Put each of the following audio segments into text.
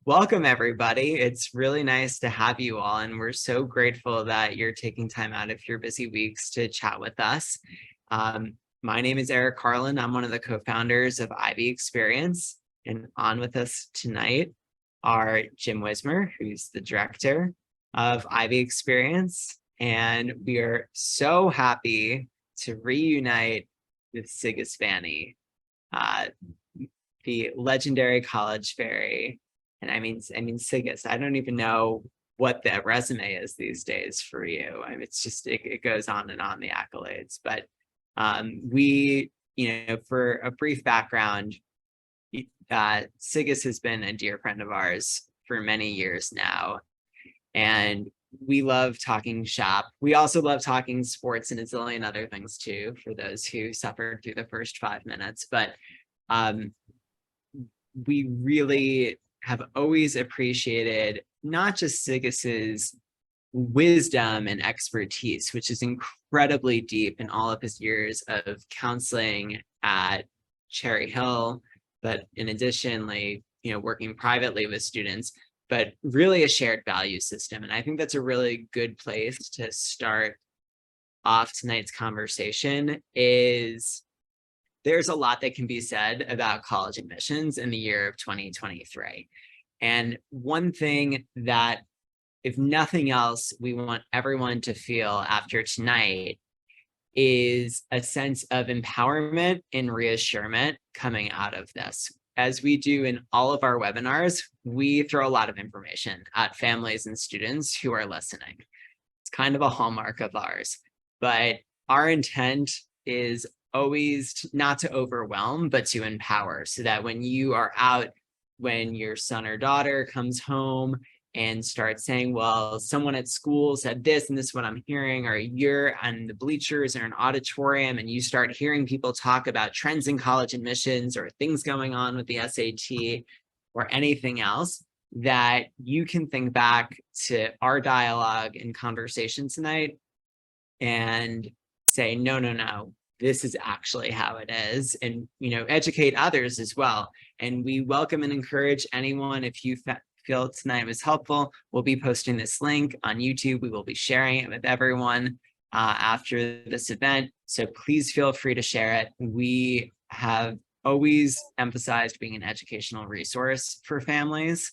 Welcome everybody. It's really nice to have you all, and we're so grateful that you're taking time out of your busy weeks to chat with us. My name is Eric Carlin. I'm one of the co-founders of Ivy Experience, and on with us tonight are Jim Wismer, who's the director of Ivy Experience, and we are so happy to reunite with Sigus Vanni, the legendary college fairy. And I mean, Sigus, I don't even know what the resume is these days for you. I mean, it's just, it goes on and on, the accolades. But for a brief background, Sigus has been a dear friend of ours for many years now. And we love talking shop. We also love talking sports and a zillion other things too, for those who suffered through the first 5 minutes. But we really have always appreciated not just Sigus's wisdom and expertise, which is incredibly deep in all of his years of counseling at Cherry Hill, but in addition, working privately with students, but really a shared value system. And I think that's a really good place to start off tonight's conversation. Is there's a lot that can be said about college admissions in the year of 2023. And one thing that, if nothing else, we want everyone to feel after tonight is a sense of empowerment and reassurance coming out of this. As we do in all of our webinars, we throw a lot of information at families and students who are listening. It's kind of a hallmark of ours, but our intent is always not to overwhelm, but to empower, so that when you are out, when your son or daughter comes home and starts saying, well, someone at school said this, and this is what I'm hearing, or you're on the bleachers or an auditorium and you start hearing people talk about trends in college admissions or things going on with the SAT or anything else, that you can think back to our dialogue and conversation tonight and say, no, this is actually how it is, and educate others as well. And we welcome and encourage anyone, if you feel tonight was helpful, we'll be posting this link on YouTube. We will be sharing it with everyone after this event, so please feel free to share it. We have always emphasized being an educational resource for families,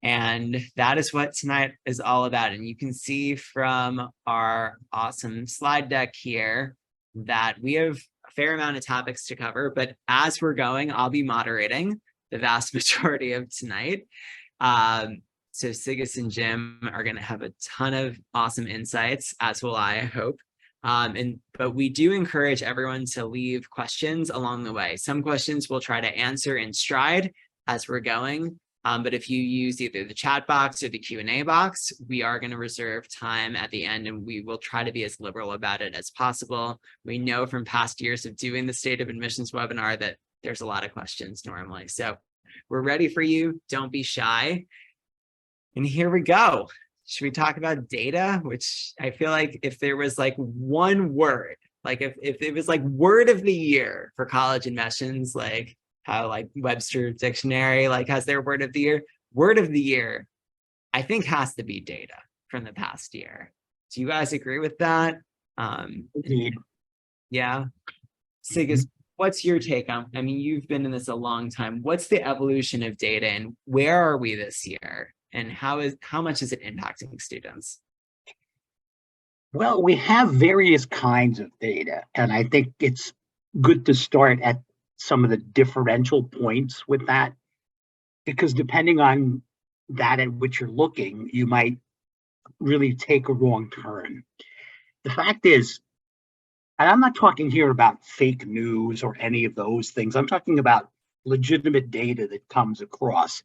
and that is what tonight is all about. And you can see from our awesome slide deck here that we have a fair amount of topics to cover, but as we're going, I'll be moderating the vast majority of tonight. So Sigus and Jim are going to have a ton of awesome insights, as will I hope. But we do encourage everyone to leave questions along the way. Some questions we'll try to answer in stride as we're going. But if you use either the chat box or the Q&A box, we are going to reserve time at the end, and we will try to be as liberal about it as possible. We know from past years of doing the State of Admissions webinar that there's a lot of questions normally. So we're ready for you. Don't be shy. And here we go. Should we talk about data? Which I feel like if there was like one word, like if it was like word of the year for college admissions, like how like Webster Dictionary like has their word of the year, I think has to be data from the past year. Do you guys agree with that? Indeed. Yeah. Sigus, what's your take on, I mean, you've been in this a long time. What's the evolution of data, and where are we this year? And how much is it impacting students? Well, we have various kinds of data, and I think it's good to start at some of the differential points with that, because depending on that at which you're looking, you might really take a wrong turn. The fact is, and I'm not talking here about fake news or any of those things. I'm talking about legitimate data that comes across.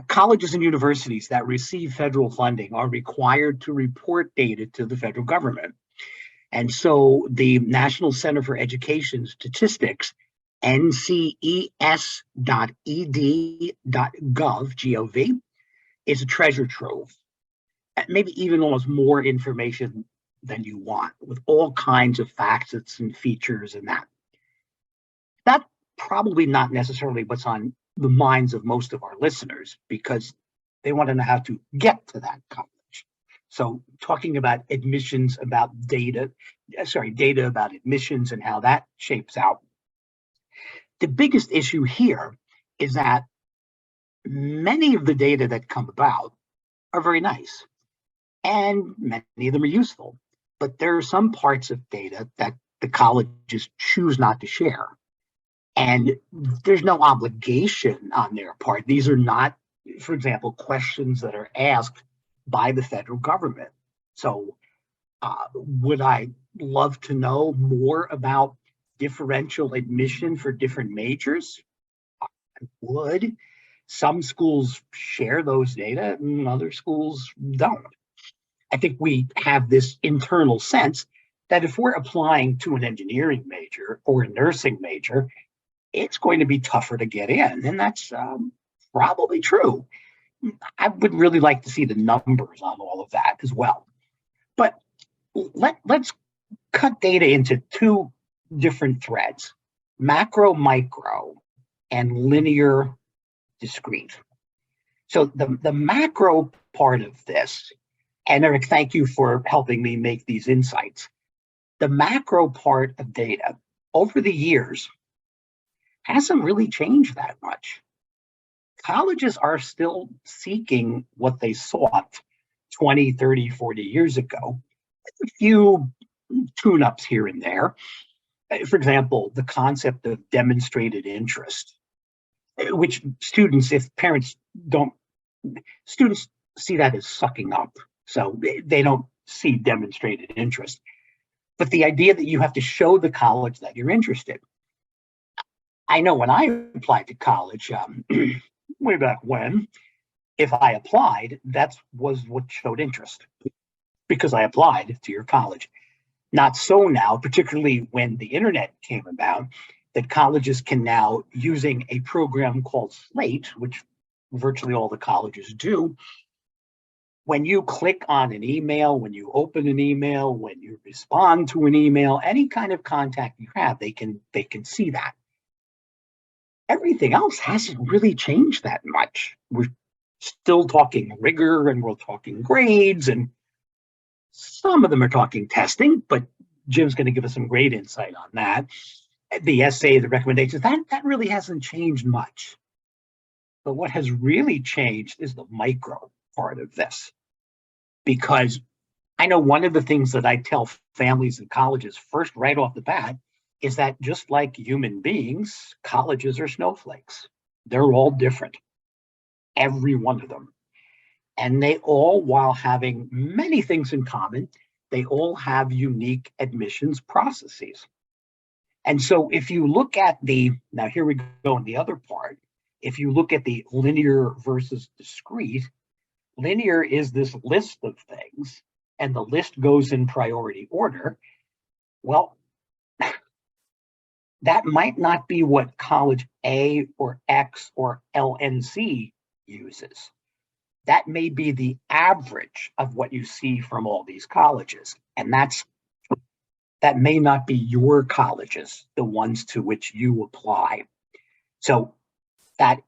Colleges and universities that receive federal funding are required to report data to the federal government. And so the National Center for Education Statistics, nces.ed.gov, G-O-V, is a treasure trove. Maybe even almost more information than you want, with all kinds of facets and features and that. That's probably not necessarily what's on the minds of most of our listeners because they want to know how to get to that college. So talking about admissions, about data, data about admissions and how that shapes out. The biggest issue here is that many of the data that come about are very nice and many of them are useful, but there are some parts of data that the colleges choose not to share. And there's no obligation on their part. These are not, for example, questions that are asked by the federal government. So would I love to know more about differential admission for different majors? I would. Some schools share those data and other schools don't. I think we have this internal sense that if we're applying to an engineering major or a nursing major, it's going to be tougher to get in. And that's probably true. I would really like to see the numbers on all of that as well. But let's cut data into two different threads, macro, micro, and linear, discrete. So the macro part of this, and Eric, thank you for helping me make these insights. The macro part of data over the years hasn't really changed that much. Colleges are still seeking what they sought 20, 30, 40 years ago. A few tune-ups here and there. For example, the concept of demonstrated interest, which students, if parents don't, students see that as sucking up. So they don't see demonstrated interest. But the idea that you have to show the college that you're interested. I know when I applied to college, way back when, if I applied, that was what showed interest because I applied to your college. Not so now, particularly when the internet came about, that colleges can now, using a program called Slate, which virtually all the colleges do, when you click on an email, when you open an email, when you respond to an email, any kind of contact you have, they can see that. Everything else hasn't really changed that much. We're still talking rigor and we're talking grades and some of them are talking testing, but Jim's going to give us some great insight on that. The essay, the recommendations, that really hasn't changed much. But what has really changed is the micro part of this. Because I know one of the things that I tell families and colleges first right off the bat is that just like human beings, colleges are snowflakes. They're all different, every one of them. And they all, while having many things in common, they all have unique admissions processes. And so if you look at now here we go in the other part, if you look at the linear versus discrete, linear is this list of things, and the list goes in priority order. Well, that might not be what college A or X or LNC uses. That may be the average of what you see from all these colleges. And that may not be your colleges, the ones to which you apply. So that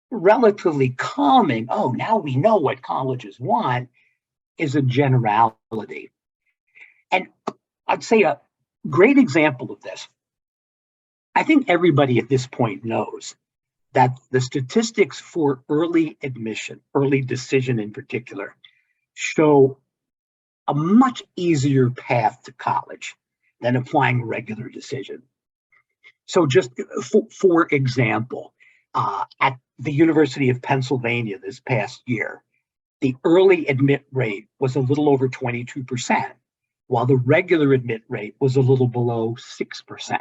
relatively calming, oh, now we know what colleges want, is a generality. And I'd say a great example of this, I think everybody at this point knows that the statistics for early admission, early decision in particular, show a much easier path to college than applying regular decision. So just for example, at the University of Pennsylvania this past year, the early admit rate was a little over 22%, while the regular admit rate was a little below 6%.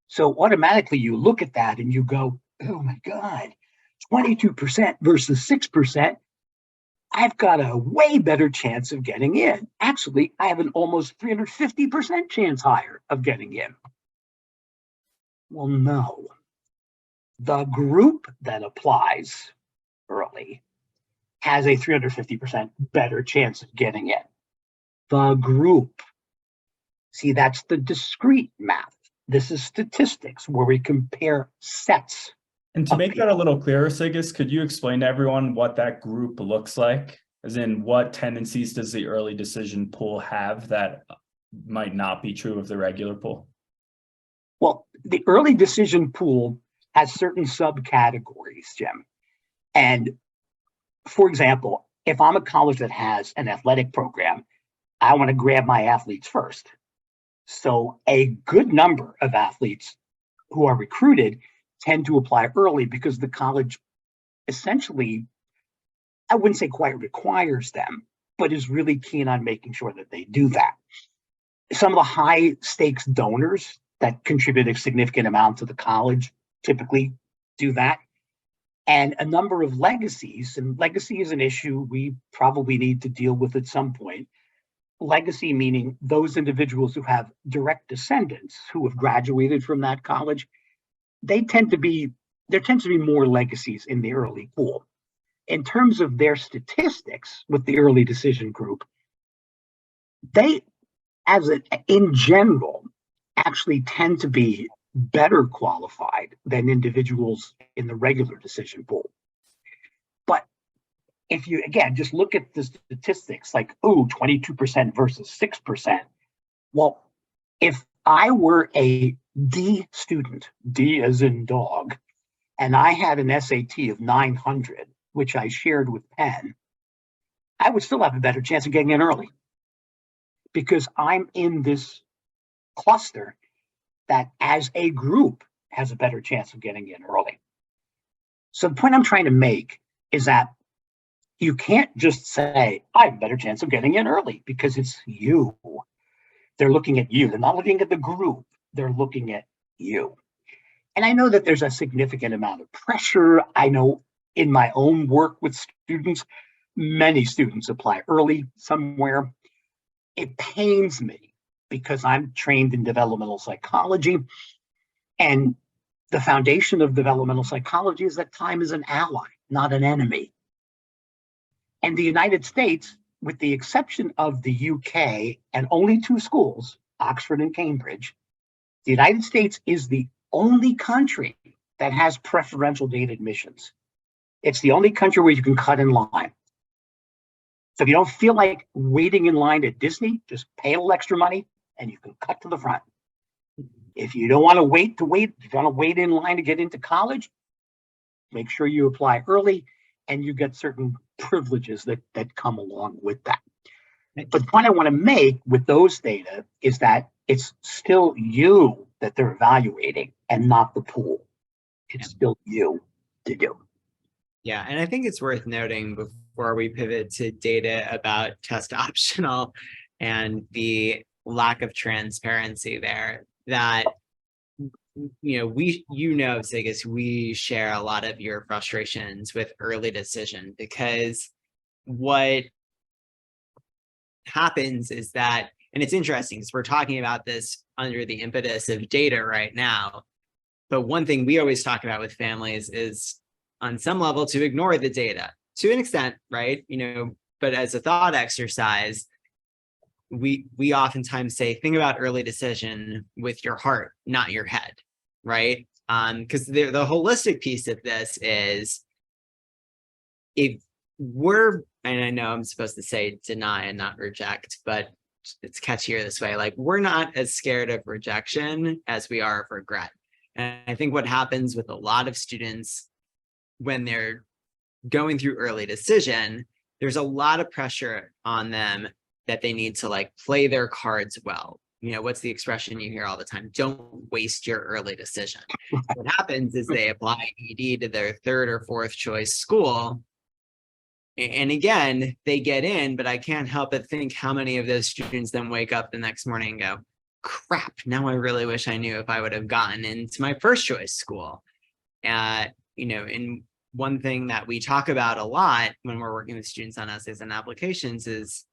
So automatically you look at that and you go, oh my God, 22% versus 6%, I've got a way better chance of getting in. Actually, I have an almost 350% chance higher of getting in. Well, no. The group that applies early has a 350% better chance of getting in. The group. See, that's the discrete math. This is statistics where we compare sets And to make that a little clearer, Sigis, could you explain to everyone what that group looks like? As in, what tendencies does the early decision pool have that might not be true of the regular pool? Well, the early decision pool has certain subcategories, Jim. And for example, if I'm a college that has an athletic program, I want to grab my athletes first. So a good number of athletes who are recruited tend to apply early because the college essentially, I wouldn't say quite requires them, but is really keen on making sure that they do that. Some of the high stakes donors that contribute a significant amount to the college typically do that. And a number of legacies, and legacy is an issue we probably need to deal with at some point. Legacy meaning those individuals who have direct descendants who have graduated from that college, there tends to be more legacies in the early pool. In terms of their statistics with the early decision group, they, in general, actually tend to be better qualified than individuals in the regular decision pool. But if you, again, just look at the statistics like, 22% versus 6%. Well, if I were a D student, D as in dog, and I had an SAT of 900, which I shared with Penn, I would still have a better chance of getting in early because I'm in this cluster that as a group has a better chance of getting in early. So the point I'm trying to make is that you can't just say, I have a better chance of getting in early because it's you. They're looking at you. They're not looking at the group. They're looking at you. And I know that there's a significant amount of pressure. I know in my own work with students, many students apply early somewhere. It pains me because I'm trained in developmental psychology. And the foundation of developmental psychology is that time is an ally, not an enemy. And the United States, with the exception of the UK and only two schools, Oxford and Cambridge, the United States is the only country that has preferential date admissions. It's the only country where you can cut in line. So if you don't feel like waiting in line at Disney, just pay a little extra money and you can cut to the front. If you don't want to wait, if you want to wait in line to get into college, make sure you apply early and you get certain privileges that come along with that. But the point I want to make with those data is that it's still you that they're evaluating and not the pool. It's still you to do. Yeah, and I think it's worth noting before we pivot to data about test optional and the lack of transparency there that, Sigis, we share a lot of your frustrations with early decision because what happens is that, and it's interesting because we're talking about this under the impetus of data right now, but one thing we always talk about with families is on some level to ignore the data to an extent, right? But as a thought exercise, we oftentimes say, think about early decision with your heart, not your head, right? Because the holistic piece of this is if we're, and I know I'm supposed to say deny and not reject, but it's catchier this way. Like we're not as scared of rejection as we are of regret. And I think what happens with a lot of students when they're going through early decision, there's a lot of pressure on them that they need to like play their cards well. What's the expression you hear all the time? Don't waste your early decision. What happens is they apply ED to their third or fourth choice school. And again, they get in, but I can't help but think how many of those students then wake up the next morning and go, crap, now I really wish I knew if I would have gotten into my first choice school. And one thing that we talk about a lot when we're working with students on essays and applications is,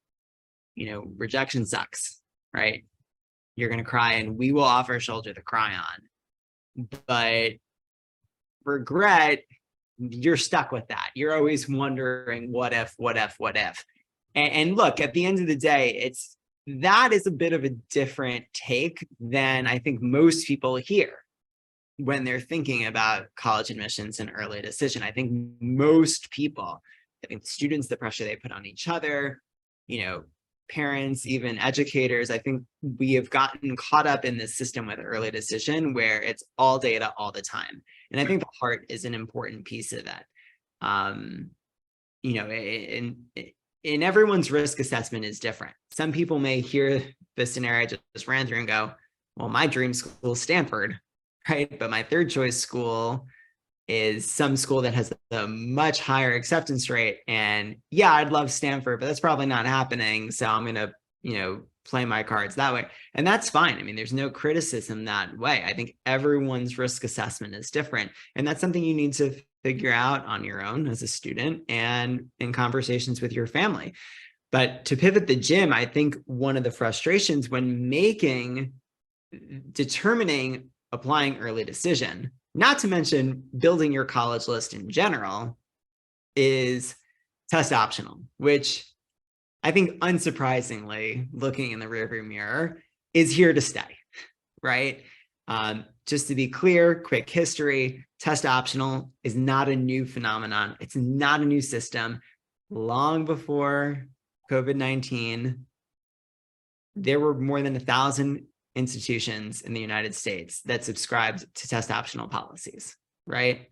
rejection sucks, right? You're going to cry and we will offer a shoulder to cry on. But regret, you're stuck with that. You're always wondering what if. And look, at the end of the day, that is a bit of a different take than I think most people hear. when they're thinking about college admissions and early decision. I think most people, I think students, the pressure they put on each other, parents, even educators, I think we have gotten caught up in this system with early decision where it's all data all the time. And I think the heart is an important piece of that. In everyone's risk assessment is different. Some people may hear the scenario I just ran through and go, well, my dream school is Stanford, right? But my third choice school is some school that has a much higher acceptance rate. And yeah, I'd love Stanford, but that's probably not happening. So I'm going to, play my cards that way. And that's fine. I mean, there's no criticism that way. I think everyone's risk assessment is different. And that's something you need to figure out on your own as a student and in conversations with your family. But to pivot the gym, I think one of the frustrations when determining applying early decision, not to mention building your college list in general, is test optional, which I think unsurprisingly, looking in the rearview mirror, is here to stay, right? Just to be clear, quick history, test optional is not a new phenomenon. It's not a new system. Long before COVID-19, there were more than 1,000 institutions in the United States that subscribed to test optional policies, right?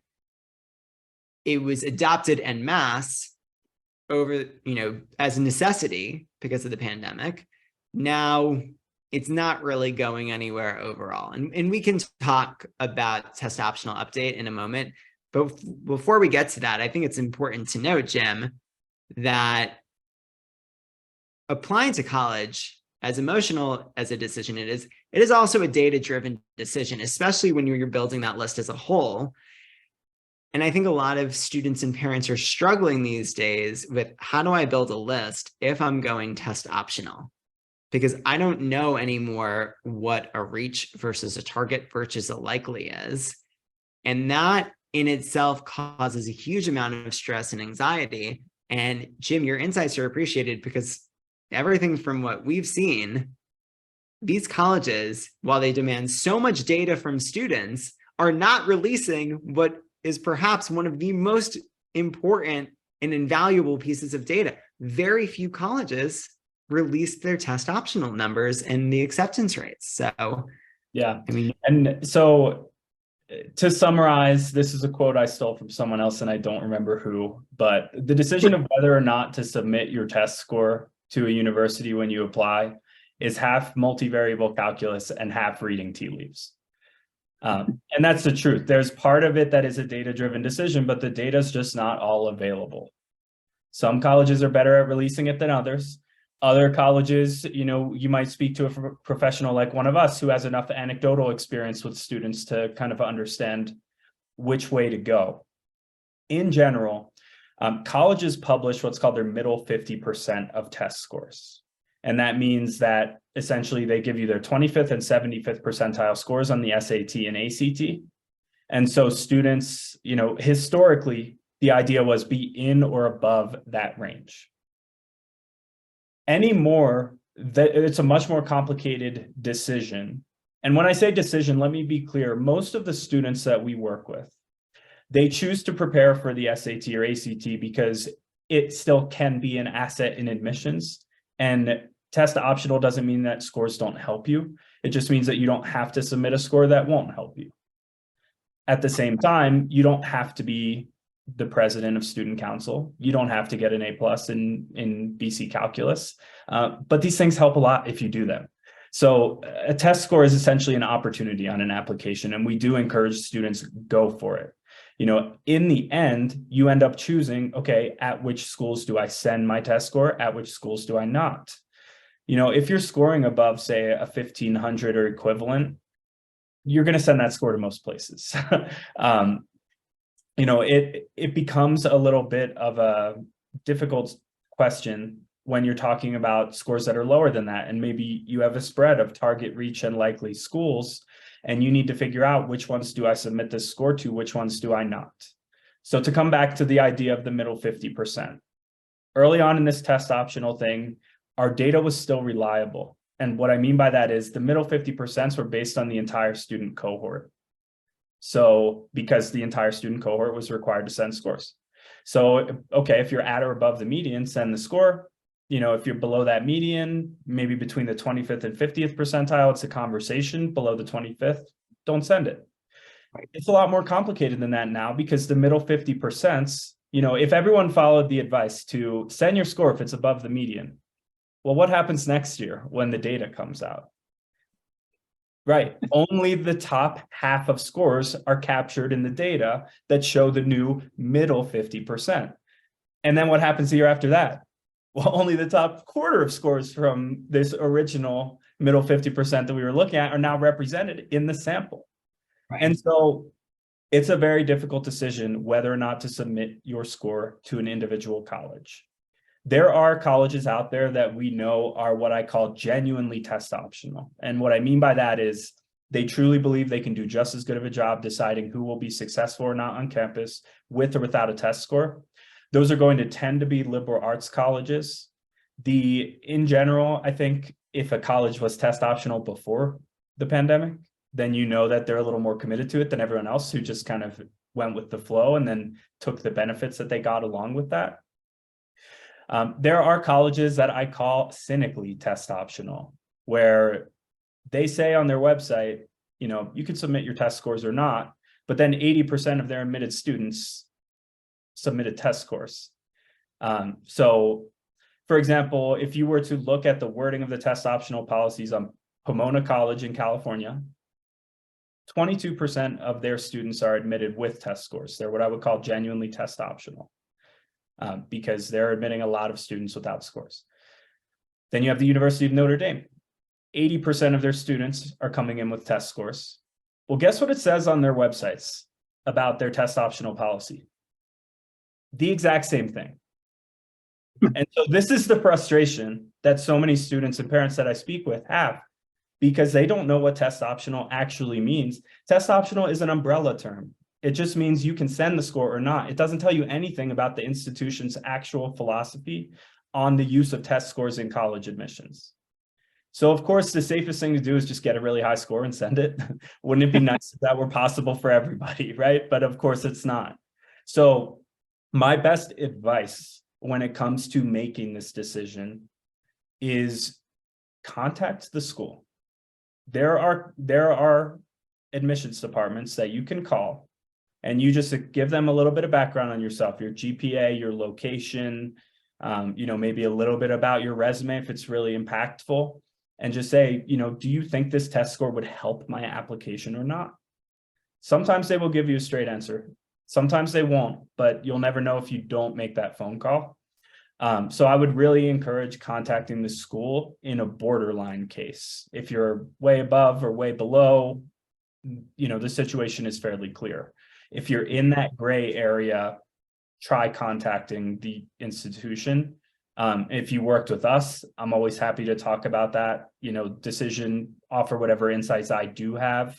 It was adopted en masse over, as a necessity because of the pandemic. Now it's not really going anywhere overall. And we can talk about test optional update in a moment. But before we get to that, I think it's important to note, Jim, that applying to college, as emotional as a decision it is also a data-driven decision, especially when you're building that list as a whole. And I think a lot of students and parents are struggling these days with, how do I build a list if I'm going test optional? Because I don't know anymore what a reach versus a target versus a likely is. And that in itself causes a huge amount of stress and anxiety. And Jim, your insights are appreciated because everything from what we've seen, these colleges, while they demand so much data from students, are not releasing what is perhaps one of the most important and invaluable pieces of data. Very few colleges release their test optional numbers and the acceptance rates. So, yeah. I mean, And so to summarize, this is a quote I stole from someone else and I don't remember who, but the decision of whether or not to submit your test score to a university when you apply is half multivariable calculus and half reading tea leaves. And that's the truth. There's part of it that is a data-driven decision, but the data is just not all available. Some colleges are better at releasing it than others. Other colleges, you might speak to a professional like one of us who has enough anecdotal experience with students to kind of understand which way to go. In general, colleges publish what's called their middle 50% of test scores. And that means that essentially they give you their 25th and 75th percentile scores on the SAT and ACT. And so students, historically, the idea was be in or above that range. Anymore, it's a much more complicated decision. And when I say decision, let me be clear. Most of the students that we work with, they choose to prepare for the SAT or ACT because it still can be an asset in admissions. And test optional doesn't mean that scores don't help you. It just means that you don't have to submit a score that won't help you. At the same time, you don't have to be the president of student council. You don't have to get an A+ in BC calculus, but these things help a lot if you do them. So a test score is essentially an opportunity on an application, and we do encourage students go for it. In the end, you end up choosing, okay, at which schools do I send my test score? At which schools do I not? If you're scoring above, say, a 1,500 or equivalent, you're going to send that score to most places. It becomes a little bit of a difficult question when you're talking about scores that are lower than that. And maybe you have a spread of target, reach, and likely schools, and you need to figure out which ones do I submit this score to, which ones do I not. So to come back to the idea of the middle 50%, early on in this test optional thing, our data was still reliable. And what I mean by that is the middle 50% were based on the entire student cohort. So because the entire student cohort was required to send scores. So, okay, if you're at or above the median, send the score. If you're below that median, maybe between the 25th and 50th percentile, it's a conversation. Below the 25th, don't send it. Right. It's a lot more complicated than that now, because the middle 50%, if everyone followed the advice to send your score if it's above the median, well, what happens next year when the data comes out? Right. Only the top half of scores are captured in the data that show the new middle 50%. And then what happens the year after that? Well, only the top quarter of scores from this original middle 50% that we were looking at are now represented in the sample. Right. And so it's a very difficult decision whether or not to submit your score to an individual college. There are colleges out there that we know are what I call genuinely test optional. And what I mean by that is they truly believe they can do just as good of a job deciding who will be successful or not on campus with or without a test score. Those are going to tend to be liberal arts colleges. In general, I think if a college was test optional before the pandemic, then that they're a little more committed to it than everyone else who just kind of went with the flow and then took the benefits that they got along with that. There are colleges that I call cynically test optional, where they say on their website, you can submit your test scores or not, but then 80% of their admitted students submitted test scores. So, for example, if you were to look at the wording of the test optional policies on Pomona College in California, 22% of their students are admitted with test scores. They're what I would call genuinely test optional, because they're admitting a lot of students without scores. Then you have the University of Notre Dame. 80% of their students are coming in with test scores. Well, guess what it says on their websites about their test optional policy? The exact same thing. And so this is the frustration that so many students and parents that I speak with have, because they don't know what test optional actually means. Test optional is an umbrella term. It just means you can send the score or not. It doesn't tell you anything about the institution's actual philosophy on the use of test scores in college admissions. So of course, the safest thing to do is just get a really high score and send it. Wouldn't it be nice if that were possible for everybody, right? But of course it's not. So my best advice when it comes to making this decision is contact the school. There are admissions departments that you can call, and you just give them a little bit of background on yourself, your GPA, your location, maybe a little bit about your resume if it's really impactful, and just say, do you think this test score would help my application or not? Sometimes they will give you a straight answer. Sometimes they won't, but you'll never know if you don't make that phone call. So I would really encourage contacting the school in a borderline case. If you're way above or way below, the situation is fairly clear. If you're in that gray area, try contacting the institution. If you worked with us, I'm always happy to talk about that, decision, offer whatever insights I do have.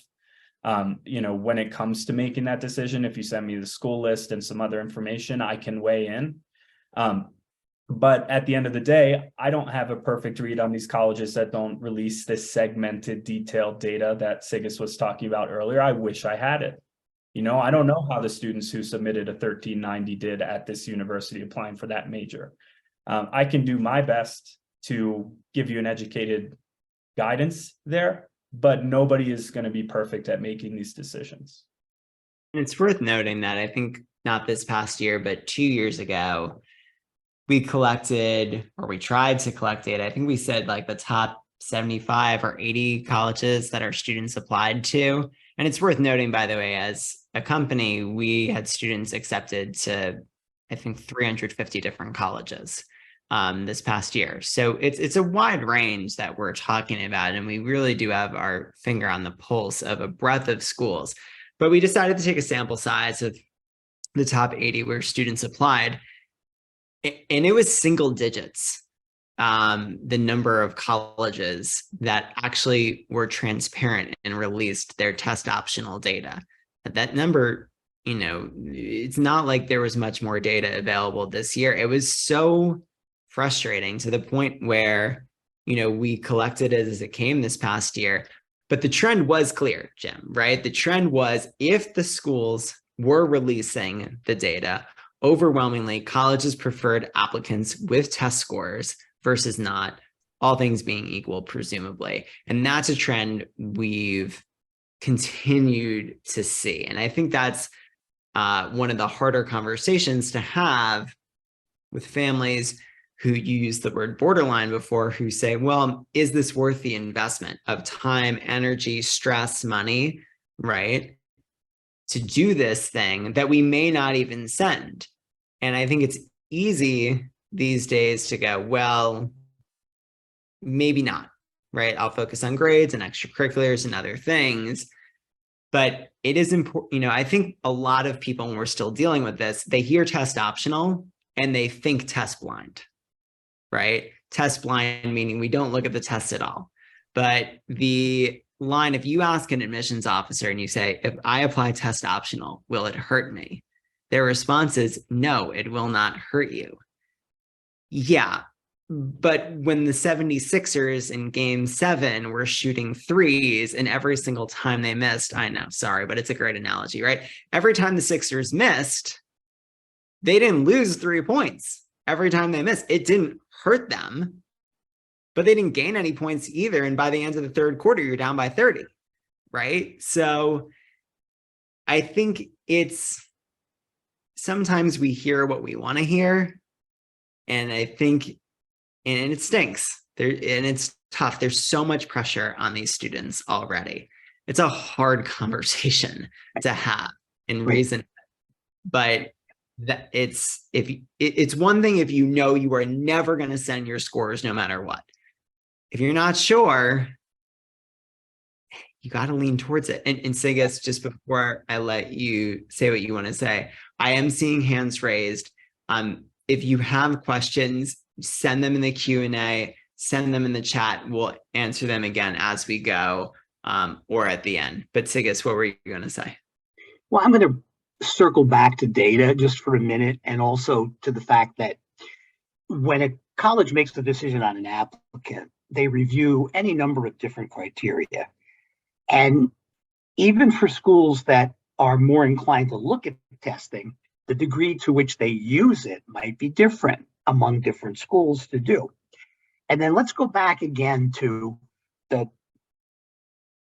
When it comes to making that decision, if you send me the school list and some other information, I can weigh in. But at the end of the day, I don't have a perfect read on these colleges that don't release this segmented, detailed data that Sigis was talking about earlier. I wish I had it. I don't know how the students who submitted a 1390 did at this university applying for that major. I can do my best to give you an educated guidance there, but nobody is going to be perfect at making these decisions. And it's worth noting that I think not this past year, but 2 years ago, we collected, or we tried to collect data. I think we said like the top 75 or 80 colleges that our students applied to. And it's worth noting, by the way, as a company, we had students accepted to, I think, 350 different colleges this past year. So it's a wide range that we're talking about, and we really do have our finger on the pulse of a breadth of schools. But we decided to take a sample size of the top 80 where students applied, and it was single digits, the number of colleges that actually were transparent and released their test optional data. That number, it's not like there was much more data available this year. It was so frustrating to the point where, we collected it as it came this past year, But the trend was clear, Jim, right? The trend was if the schools were releasing the data, overwhelmingly colleges preferred applicants with test scores versus not, all things being equal, presumably. And that's a trend we've continued to see. And I think that's one of the harder conversations to have with families who use the word borderline before, who say, well, is this worth the investment of time, energy, stress, money, right? To do this thing that we may not even send. And I think it's easy these days to go, well, maybe not, right? I'll focus on grades and extracurriculars and other things. But it is important, I think a lot of people, when we're still dealing with this, they hear test optional and they think test blind, right? Test blind, meaning we don't look at the test at all. But the line, if you ask an admissions officer and you say, if I apply test optional, will it hurt me? Their response is, no, it will not hurt you. Yeah, but when the 76ers in game 7 were shooting threes and every single time they missed, I know, sorry, but it's a great analogy, right? Every time the Sixers missed, they didn't lose 3 points. Every time they missed, it didn't hurt them, but they didn't gain any points either. And by the end of the third quarter, you're down by 30, right? So I think it's sometimes we hear what we want to hear. And I think, and it stinks there, and it's tough. There's so much pressure on these students already. It's a hard conversation to have and reason, but that it's one thing if you know you are never going to send your scores no matter what. If you're not sure, you got to lean towards it. And Sigas, just before I let you say what you want to say, I am seeing hands raised. If you have questions, send them in the Q&A, send them in the chat. We'll answer them again as we go or at the end. But Sigas, what were you going to say? Well, I'm going to circle back to data just for a minute, and also to the fact that when a college makes the decision on an applicant, they review any number of different criteria. And even for schools that are more inclined to look at testing, the degree to which they use it might be different among different schools to do. And then let's go back again to the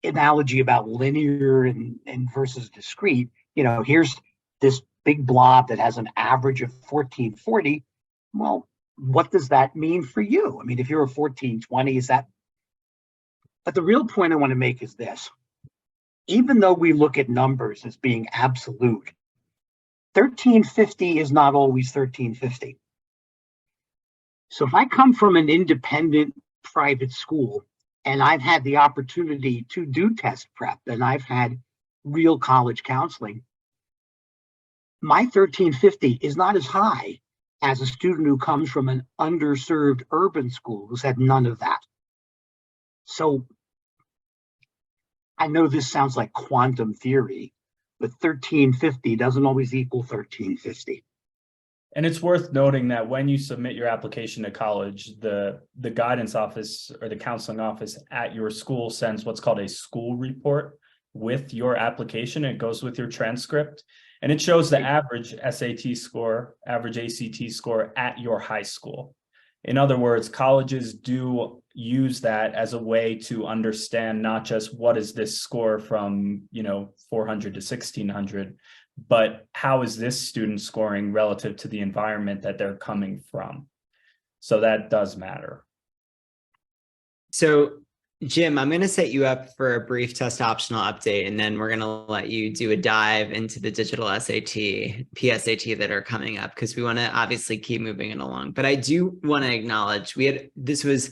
analogy about linear and versus discrete. Here's this big blob that has an average of 1440. Well, what does that mean for you? I mean, if you're a 1420, is that? But the real point I want to make is this. Even though we look at numbers as being absolute, 1350 is not always 1350. So if I come from an independent private school and I've had the opportunity to do test prep and I've had real college counseling, my 1350 is not as high as a student who comes from an underserved urban school who's had none of that. So I know this sounds like quantum theory, but 1350 doesn't always equal 1350. And it's worth noting that when you submit your application to college, the guidance office or the counseling office at your school sends what's called a school report with your application. It goes with your transcript, and it shows the average SAT score, average ACT score at your high school. In other words, colleges do use that as a way to understand not just what is this score from 400 to 1600, but how is this student scoring relative to the environment that they're coming from? So that does matter. So Jim, I'm going to set you up for a brief test optional update, and then we're going to let you do a dive into the digital SAT, PSAT that are coming up, because we want to obviously keep moving it along. But I do want to acknowledge this was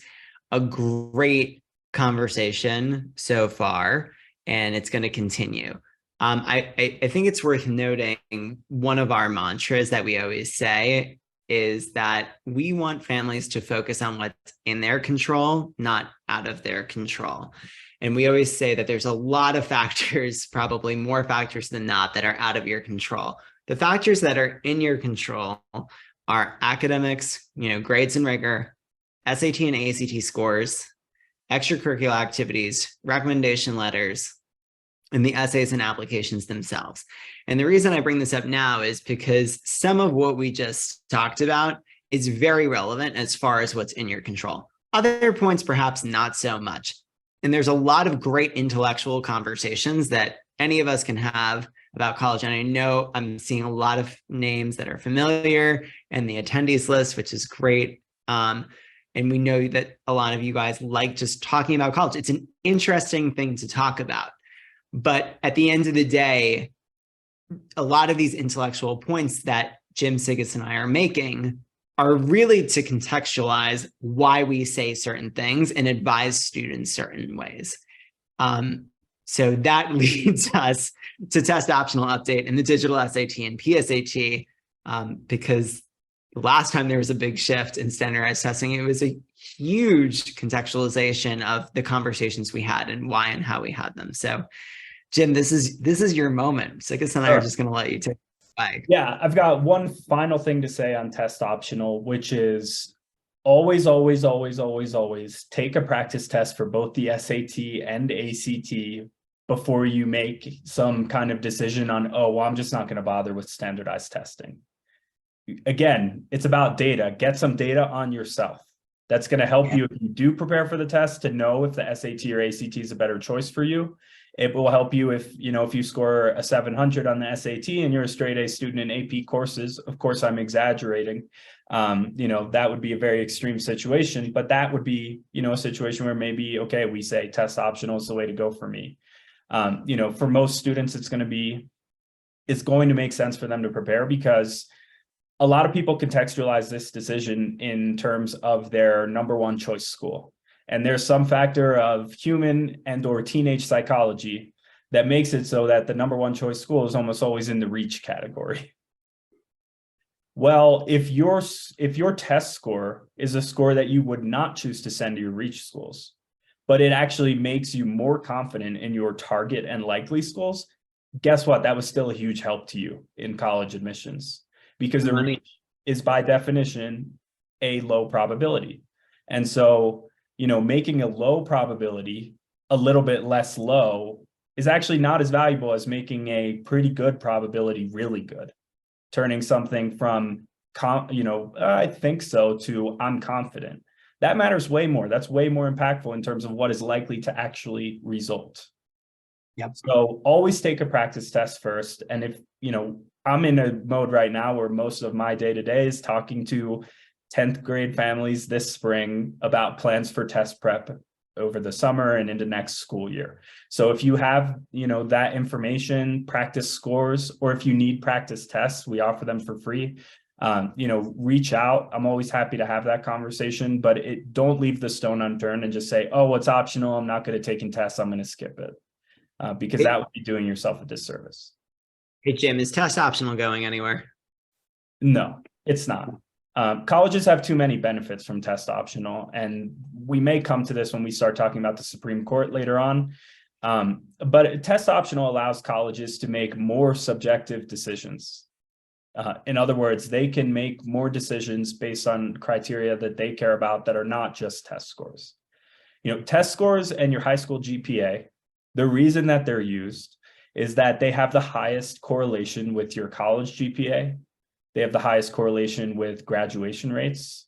a great conversation so far, and it's going to continue. I think it's worth noting one of our mantras that we always say is that we want families to focus on what's in their control, not out of their control. And we always say that there's a lot of factors, probably more factors than not, that are out of your control. The factors that are in your control are academics, grades and rigor, SAT and ACT scores, extracurricular activities, recommendation letters, and the essays and applications themselves. And the reason I bring this up now is because some of what we just talked about is very relevant as far as what's in your control. Other points, perhaps not so much. And there's a lot of great intellectual conversations that any of us can have about college. And I know I'm seeing a lot of names that are familiar and the attendees list, which is great. And we know that a lot of you guys like just talking about college. It's an interesting thing to talk about. But at the end of the day, a lot of these intellectual points that Jim Sigis and I are making are really to contextualize why we say certain things and advise students certain ways. So that leads us to test optional update and the digital SAT and PSAT, because the last time there was a big shift in standardized testing, it was a huge contextualization of the conversations we had and why and how we had them. So Jim, this is your moment. Sigis and I are just going to let you take it away. Yeah, I've got one final thing to say on test optional, which is always, always, always, always, always take a practice test for both the SAT and ACT before you make some kind of decision on, oh, well, I'm just not going to bother with standardized testing. Again, it's about data. Get some data on yourself. That's going to help you if you do prepare for the test to know if the SAT or ACT is a better choice for you. It will help you if you score a 700 on the SAT and you're a straight A student in AP courses. Of course, I'm exaggerating. That would be a very extreme situation, but that would be, a situation where maybe, okay, we say test optional is the way to go for me. For most students, it's going to make sense for them to prepare because a lot of people contextualize this decision in terms of their number one choice school. And there's some factor of human and or teenage psychology that makes it so that the number one choice school is almost always in the reach category. Well, if your test score is a score that you would not choose to send to your reach schools, but it actually makes you more confident in your target and likely schools, guess what? That was still a huge help to you in college admissions because the reach is by definition a low probability. And so, making a low probability a little bit less low is actually not as valuable as making a pretty good probability really good. Turning something from, I think so to I'm confident. That matters way more. That's way more impactful in terms of what is likely to actually result. Yep. So always take a practice test first. And if, I'm in a mode right now where most of my day-to-day is talking to 10th grade families this spring about plans for test prep over the summer and into next school year. So if you have, that information, practice scores, or if you need practice tests, we offer them for free. Reach out. I'm always happy to have that conversation, but don't leave the stone unturned and just say, oh, it's optional. I'm not going to take in tests. I'm going to skip it because that would be doing yourself a disservice. Hey, Jim, is test optional going anywhere? No, it's not. Colleges have too many benefits from test optional, and we may come to this when we start talking about the Supreme Court later on. But test optional allows colleges to make more subjective decisions. In other words, they can make more decisions based on criteria that they care about that are not just test scores. Test scores and your high school GPA, the reason that they're used is that they have the highest correlation with your college GPA. They have the highest correlation with graduation rates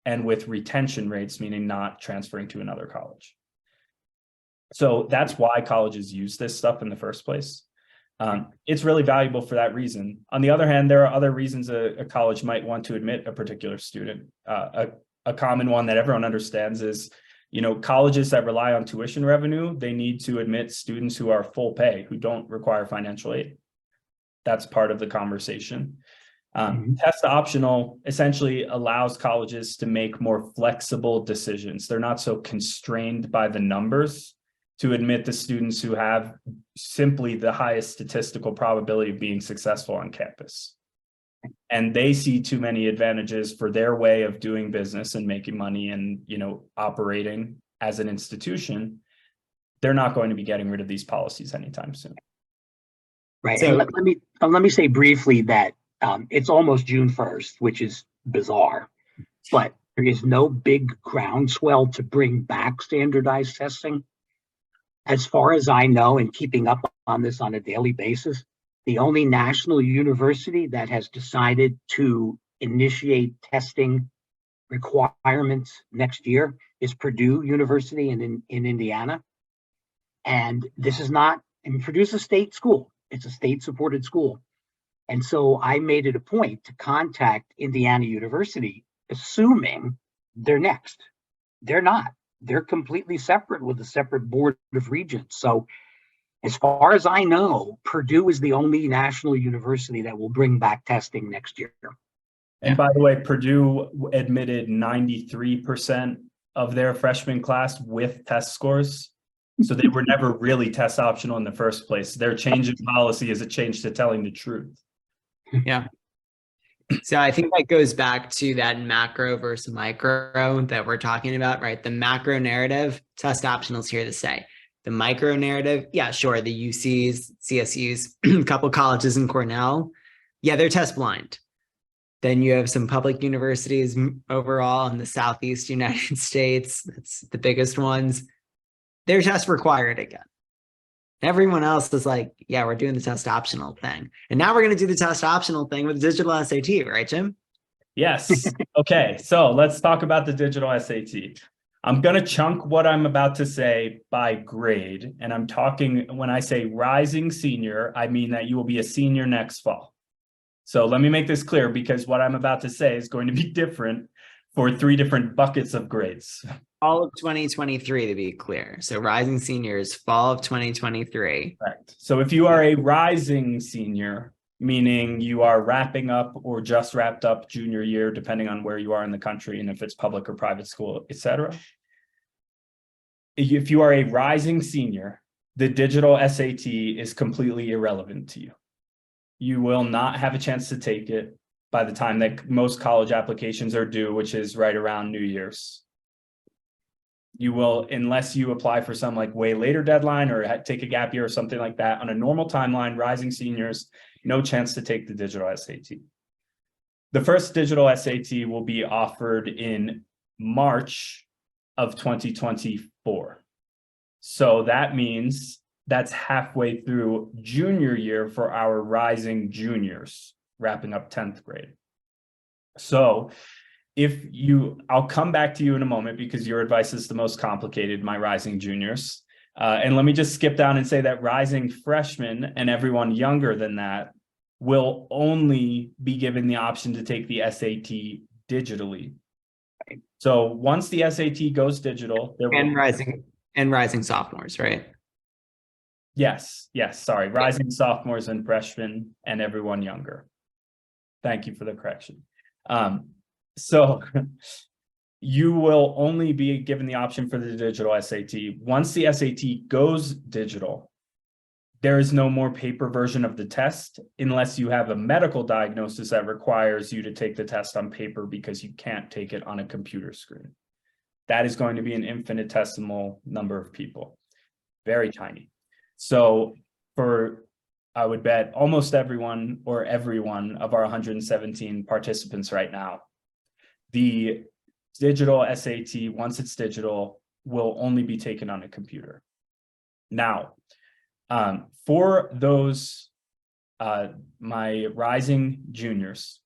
and with retention rates, meaning not transferring to another college. So that's why colleges use this stuff in the first place. It's really valuable for that reason. On the other hand, there are other reasons a college might want to admit a particular student. A common one that everyone understands is, colleges that rely on tuition revenue, they need to admit students who are full pay, who don't require financial aid. That's part of the conversation. Test optional essentially allows colleges to make more flexible decisions. They're not so constrained by the numbers to admit the students who have simply the highest statistical probability of being successful on campus. And they see too many advantages for their way of doing business and making money and, operating as an institution. They're not going to be getting rid of these policies anytime soon. Right. So, And let me say briefly that it's almost June 1st, which is bizarre. But is no big groundswell to bring back standardized testing. As far as I know, and keeping up on this on a daily basis, the only national university that has decided to initiate testing requirements next year is Purdue University in Indiana. And this is not, and Purdue's a state school. It's a state-supported school. And so I made it a point to contact Indiana University, assuming they're next. They're not. They're completely separate with a separate board of regents. So as far as I know, Purdue is the only national university that will bring back testing next year. And by the way, Purdue admitted 93% of their freshman class with test scores. So they were never really test optional in the first place. Their change in policy is a change to telling the truth. Yeah. So I think that goes back to that macro versus micro that we're talking about, right? The macro narrative, test optionals here to stay. The micro narrative, yeah, sure. The UCs, CSUs, a couple colleges in Cornell, yeah, they're test blind. Then you have some public universities overall in the Southeast United States. That's the biggest ones. They're test required again. Everyone else is like, yeah, we're doing the test optional thing. And now we're going to do the test optional thing with digital SAT, right, Jim? Yes. Okay. So let's talk about the digital SAT. I'm going to chunk what I'm about to say by grade. And I'm talking, when I say rising senior, I mean that you will be a senior next fall. So let me make this clear, because what I'm about to say is going to be different for 3 different buckets of grades. Fall of 2023, to be clear. So rising seniors, fall of 2023. Correct. So if you are a rising senior, meaning you are wrapping up or just wrapped up junior year, depending on where you are in the country and if it's public or private school, etc. If you are a rising senior, the digital SAT is completely irrelevant to you. You will not have a chance to take it by the time that most college applications are due, which is right around New Year's. You will, unless you apply for some like way later deadline or take a gap year or something like that, on a normal timeline, rising seniors, no chance to take the digital SAT. The first digital SAT will be offered in March of 2024. So that means that's halfway through junior year for our rising juniors, wrapping up 10th grade. So I'll come back to you in a moment because your advice is the most complicated, my rising juniors. And let me just skip down and say that rising freshmen and everyone younger than that will only be given the option to take the SAT digitally. So once the SAT goes digital, there will rising sophomores, right? Yes, sorry, rising sophomores and freshmen and everyone younger. Thank you for the correction. So you will only be given the option for the digital SAT. Once the SAT goes digital, there is no more paper version of the test unless you have a medical diagnosis that requires you to take the test on paper because you can't take it on a computer screen. That is going to be an infinitesimal number of people, very tiny. So for, I would bet almost everyone or every one of our 117 participants right now, the digital SAT, once it's digital, will only be taken on a computer. Now, for those, my rising juniors,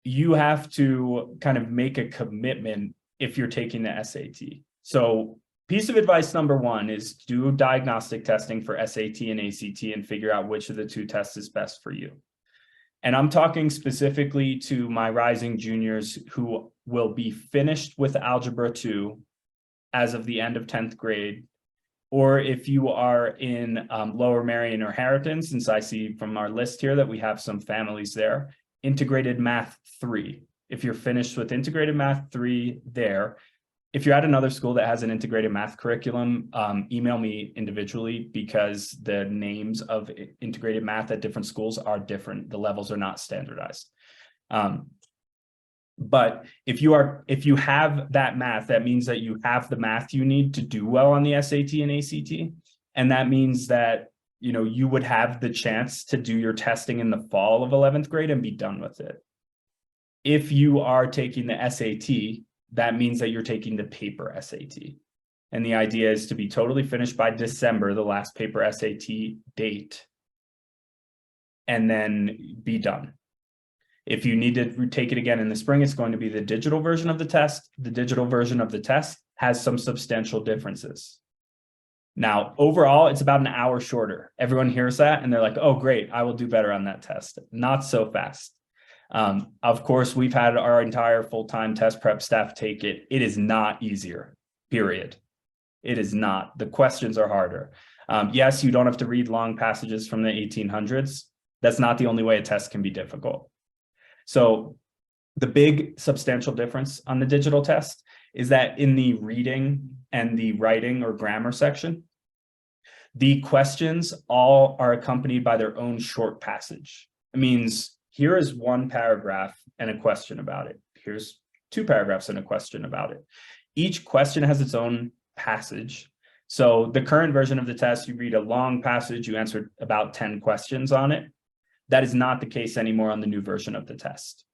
you have to kind of make a commitment if you're taking the SAT. So piece of advice number 1 is do diagnostic testing for SAT and ACT and figure out which of the 2 tests is best for you. And I'm talking specifically to my rising juniors who will be finished with Algebra 2 as of the end of 10th grade. Or if you are in Lower Merion or Harriton, since I see from our list here that we have some families there, Integrated Math 3. If you're finished with Integrated Math 3 there, if you're at another school that has an integrated math curriculum, email me individually because the names of integrated math at different schools are different. The levels are not standardized. But if you have that math, that means that you have the math you need to do well on the SAT and ACT. And that means that, you know, you would have the chance to do your testing in the fall of 11th grade and be done with it. If you are taking the SAT, that means that you're taking the paper SAT. And the idea is to be totally finished by December, the last paper SAT date, and then be done. If you need to take it again in the spring, it's going to be the digital version of the test. The digital version of the test has some substantial differences. Now, overall, it's about an hour shorter. Everyone hears that and they're like, oh, great, I will do better on that test. Not so fast. Of course, we've had our entire full-time test prep staff take it. It is not easier, period. It is not. The questions are harder. Yes, you don't have to read long passages from the 1800s. That's not the only way a test can be difficult. So the big substantial difference on the digital test is that in the reading and the writing or grammar section, the questions all are accompanied by their own short passage. It means here is one paragraph and a question about it. Here's two paragraphs and a question about it. Each question has its own passage. So the current version of the test, you read a long passage, you answer about 10 questions on it. That is not the case anymore on the new version of the test.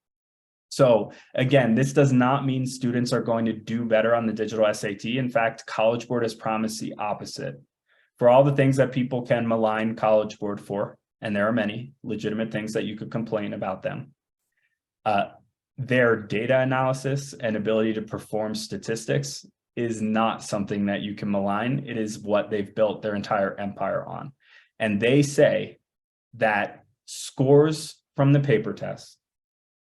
So again, this does not mean students are going to do better on the digital SAT. In fact, College Board has promised the opposite. For all the things that people can malign College Board for, and there are many legitimate things that you could complain about them, their data analysis and ability to perform statistics is not something that you can malign. It is what they've built their entire empire on. And they say that scores from the paper test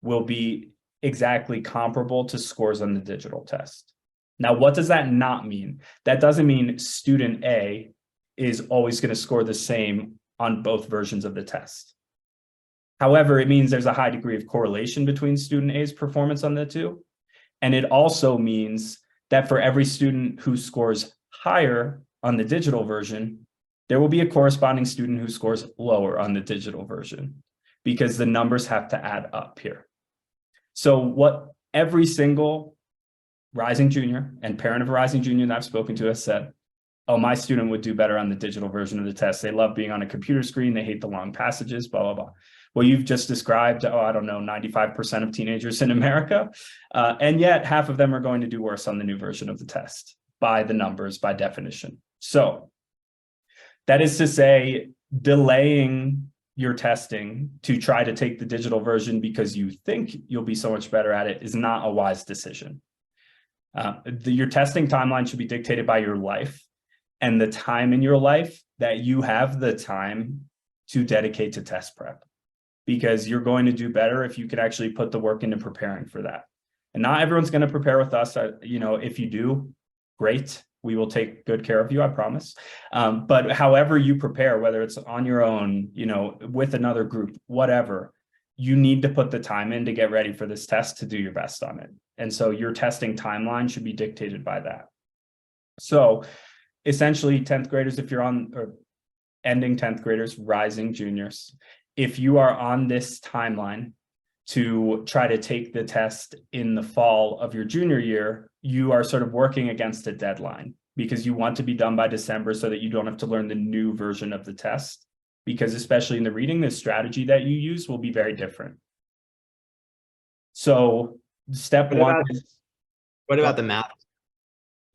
will be exactly comparable to scores on the digital test. Now, what does that not mean? That doesn't mean student A is always going to score the same on both versions of the test. However, it means there's a high degree of correlation between student A's performance on the two. And it also means that for every student who scores higher on the digital version, there will be a corresponding student who scores lower on the digital version, because the numbers have to add up here. So what every single rising junior and parent of a rising junior that I've spoken to has said, oh, my student would do better on the digital version of the test. They love being on a computer screen. They hate the long passages, blah, blah, blah. Well, you've just described, oh, I don't know, 95% of teenagers in America. And yet half of them are going to do worse on the new version of the test by the numbers, by definition. So that is to say, delaying your testing to try to take the digital version because you think you'll be so much better at it is not a wise decision. Your testing timeline should be dictated by your life and the time in your life that you have the time to dedicate to test prep, because you're going to do better if you can actually put the work into preparing for that. And not everyone's going to prepare with us. If you do, great. We will take good care of you, I promise. But however you prepare, whether it's on your own, with another group, whatever, you need to put the time in to get ready for this test to do your best on it. And so your testing timeline should be dictated by that. So essentially 10th graders, if you're on, or ending 10th graders, rising juniors, if you are on this timeline to try to take the test in the fall of your junior year, you are sort of working against a deadline because you want to be done by December so that you don't have to learn the new version of the test, because especially in the reading, the strategy that you use will be very different. So step one is, what about the math?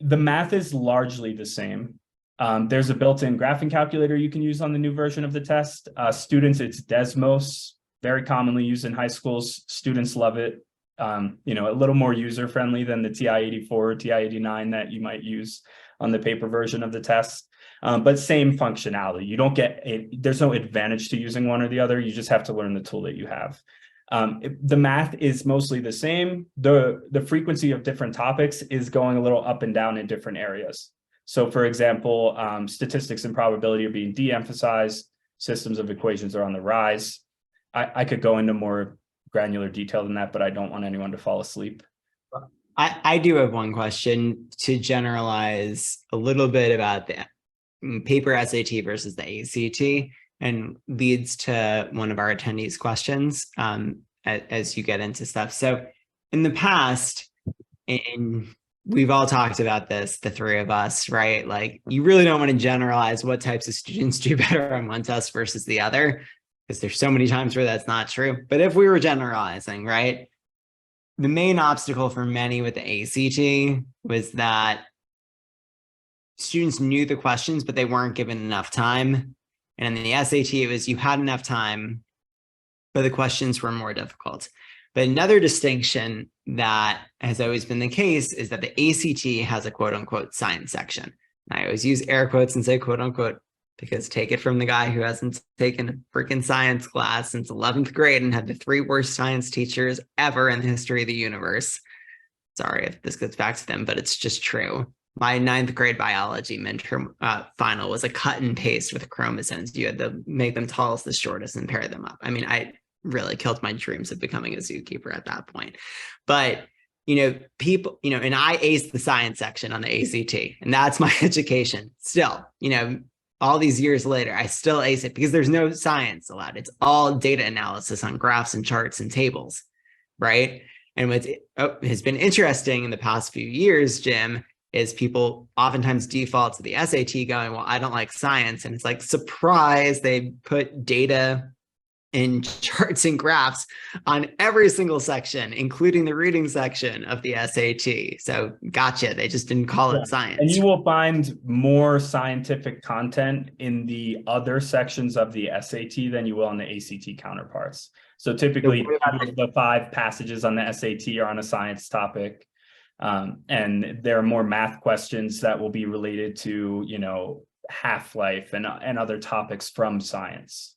the math is largely the same. There's a built-in graphing calculator you can use on the new version of the test. Students, it's Desmos, very commonly used in high schools. Students love it. A little more user-friendly than the TI-84 or TI-89 that you might use on the paper version of the test. But same functionality. You don't get there's no advantage to using one or the other. You just have to learn the tool that you have. The math is mostly the same. The frequency of different topics is going a little up and down in different areas. So for example, statistics and probability are being de-emphasized. Systems of equations are on the rise. I could go into more granular detail than that, but I don't want anyone to fall asleep. I do have one question to generalize a little bit about the paper SAT versus the ACT, and leads to one of our attendees' questions as you get into stuff. So in the past, and we've all talked about this, the three of us, right? Like, you really don't want to generalize what types of students do better on one test versus the other, because there's so many times where that's not true. But if we were generalizing, right, the main obstacle for many with the ACT was that students knew the questions, but they weren't given enough time. And in the SAT, it was you had enough time, but the questions were more difficult. But another distinction that has always been the case is that the ACT has a quote unquote science section. And I always use air quotes and say quote unquote, because take it from the guy who hasn't taken a freaking science class since 11th grade and had the 3 worst science teachers ever in the history of the universe. Sorry if this gets back to them, but it's just true. My 9th grade biology midterm final was a cut and paste with chromosomes. You had to make them tallest the shortest and pair them up. I mean, I really killed my dreams of becoming a zookeeper at that point. But, people, and I aced the science section on the ACT, and that's my education. Still, all these years later, I still ace it because there's no science allowed. It's all data analysis on graphs and charts and tables, right? And what has been interesting in the past few years, Jim, is people oftentimes default to the SAT going, well, I don't like science. And it's like, surprise, they put data and charts and graphs on every single section, including the reading section of the SAT. So gotcha, they just didn't call it science. And you will find more scientific content in the other sections of the SAT than you will on the ACT counterparts. So typically the 5 passages on the SAT are on a science topic. And there are more math questions that will be related to, half-life and other topics from science.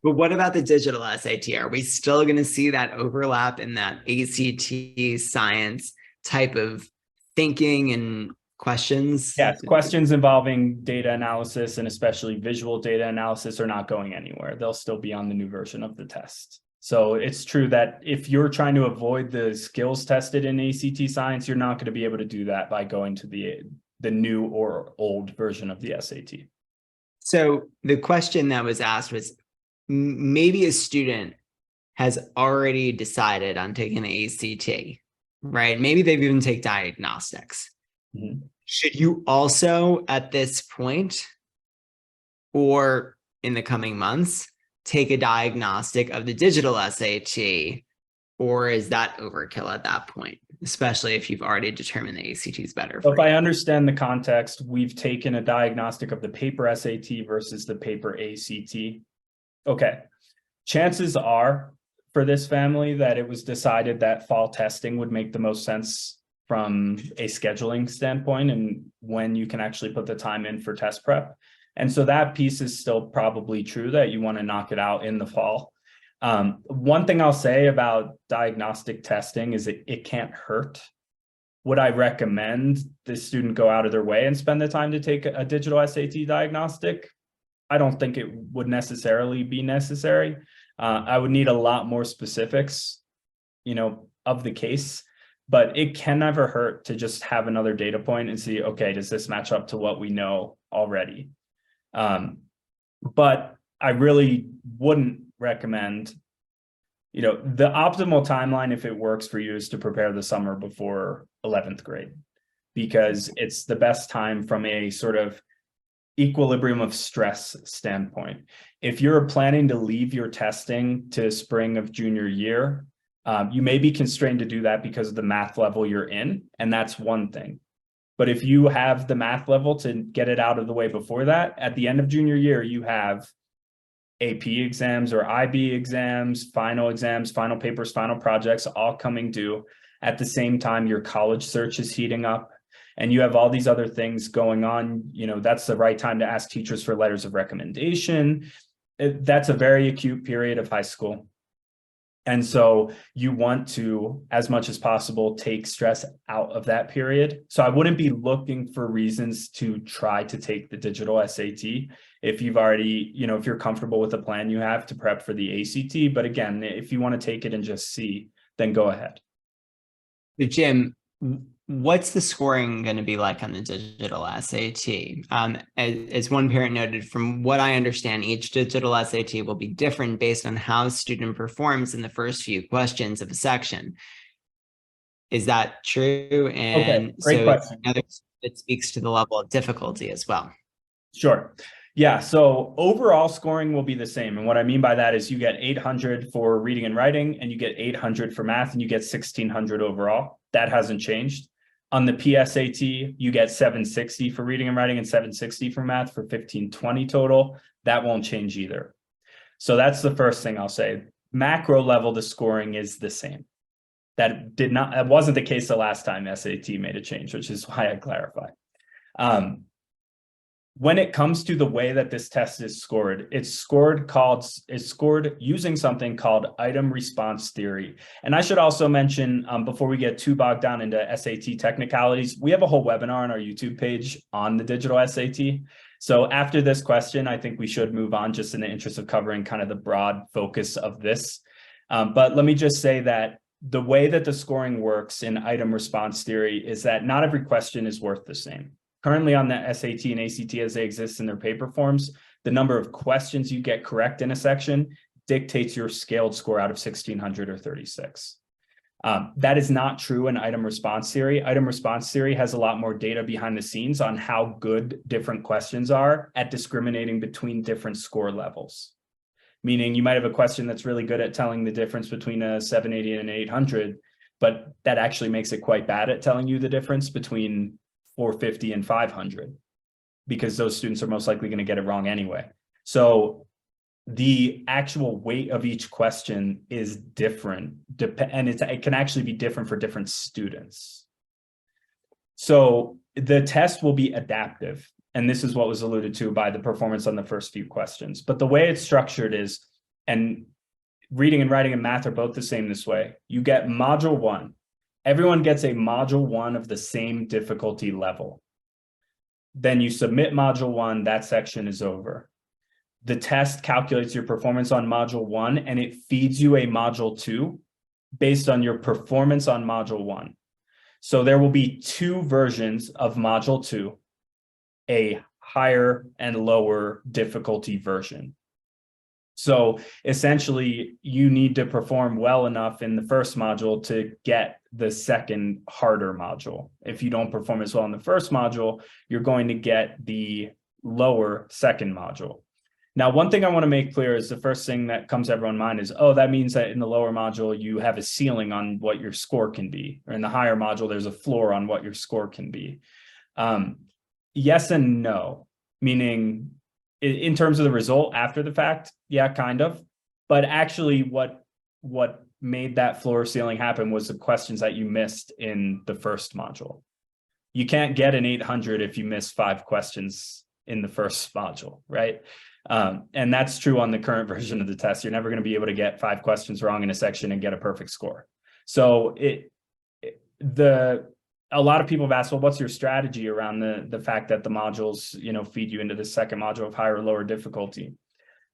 But what about the digital SAT? Are we still going to see that overlap in that ACT science type of thinking and questions? Yes, questions involving data analysis and especially visual data analysis are not going anywhere. They'll still be on the new version of the test. So it's true that if you're trying to avoid the skills tested in ACT science, you're not going to be able to do that by going to the new or old version of the SAT. So the question that was asked was, maybe a student has already decided on taking the ACT, right? Maybe they've even taken diagnostics. Mm-hmm. Should you also at this point or in the coming months take a diagnostic of the digital SAT, or is that overkill at that point, especially if you've already determined the ACT is better? So if I understand the context, we've taken a diagnostic of the paper SAT versus the paper ACT. Okay, chances are for this family that it was decided that fall testing would make the most sense from a scheduling standpoint and when you can actually put the time in for test prep. And so that piece is still probably true that you want to knock it out in the fall. One thing I'll say about diagnostic testing is it can't hurt. Would I recommend the student go out of their way and spend the time to take a digital SAT diagnostic? I don't think it would necessarily be necessary. I would need a lot more specifics, of the case, but it can never hurt to just have another data point and see, okay, does this match up to what we know already? But I really wouldn't recommend, the optimal timeline, if it works for you, is to prepare the summer before 11th grade, because it's the best time from a sort of equilibrium of stress standpoint. If you're planning to leave your testing to spring of junior year, you may be constrained to do that because of the math level you're in, and that's one thing. But if you have the math level to get it out of the way before that, at the end of junior year, you have AP exams or IB exams, final papers, final projects, all coming due at the same time your college search is heating up. And you have all these other things going on, that's the right time to ask teachers for letters of recommendation. That's a very acute period of high school. And so you want to, as much as possible, take stress out of that period. So I wouldn't be looking for reasons to try to take the digital SAT if you've already, if you're comfortable with the plan you have to prep for the ACT. But again, if you want to take it and just see, then go ahead. Jim, what's the scoring going to be like on the digital SAT? As one parent noted, from what I understand, each digital SAT will be different based on how a student performs in the first few questions of a section. Is that true? And okay, great question. It speaks to the level of difficulty as well. Sure. Yeah, so overall scoring will be the same. And what I mean by that is you get 800 for reading and writing, and you get 800 for math, and you get 1600 overall. That hasn't changed. On the PSAT, you get 760 for reading and writing and 760 for math for 1520 total. That won't change either. So that's the first thing I'll say. Macro level, the scoring is the same. That wasn't the case the last time SAT made a change, which is why I clarify. When it comes to the way that this test is scored, it's scored using something called item response theory. And I should also mention, before we get too bogged down into SAT technicalities, we have a whole webinar on our YouTube page on the digital SAT. So after this question, I think we should move on, just in the interest of covering kind of the broad focus of this. But let me just say that the way that the scoring works in item response theory is that not every question is worth the same. Currently on the SAT and ACT as they exist in their paper forms, the number of questions you get correct in a section dictates your scaled score out of 1600 or 36. That is not true in item response theory. Item response theory has a lot more data behind the scenes on how good different questions are at discriminating between different score levels. Meaning you might have a question that's really good at telling the difference between a 780 and an 800, but that actually makes it quite bad at telling you the difference between 450 and 500, because those students are most likely going to get it wrong anyway. So the actual weight of each question is different, and it can actually be different for different students. So the test will be adaptive, and this is what was alluded to by the performance on the first few questions. But the way it's structured is, and reading and writing and math are both the same this way, you get module 1. Everyone gets a module 1 of the same difficulty level. Then you submit module 1, that section is over. The test calculates your performance on module 1, and it feeds you a module 2 based on your performance on module 1. So there will be 2 versions of module 2, a higher and lower difficulty version. So essentially, you need to perform well enough in the first module to get the second harder module. If you don't perform as well in the first module, you're going to get the lower second module. Now, one thing I want to make clear is the first thing that comes to everyone's mind is, oh, that means that in the lower module, you have a ceiling on what your score can be, or in the higher module, there's a floor on what your score can be. Yes and no, meaning in terms of the result after the fact, yeah, kind of. But actually what made that floor ceiling happen was the questions that you missed in the first module. You can't get an 800 if you miss 5 questions in the first module, right? And that's true on the current version of the test. You're never going to be able to get 5 questions wrong in a section and get a perfect score. So a lot of people have asked, well, what's your strategy around the fact that the modules, feed you into the second module of higher or lower difficulty?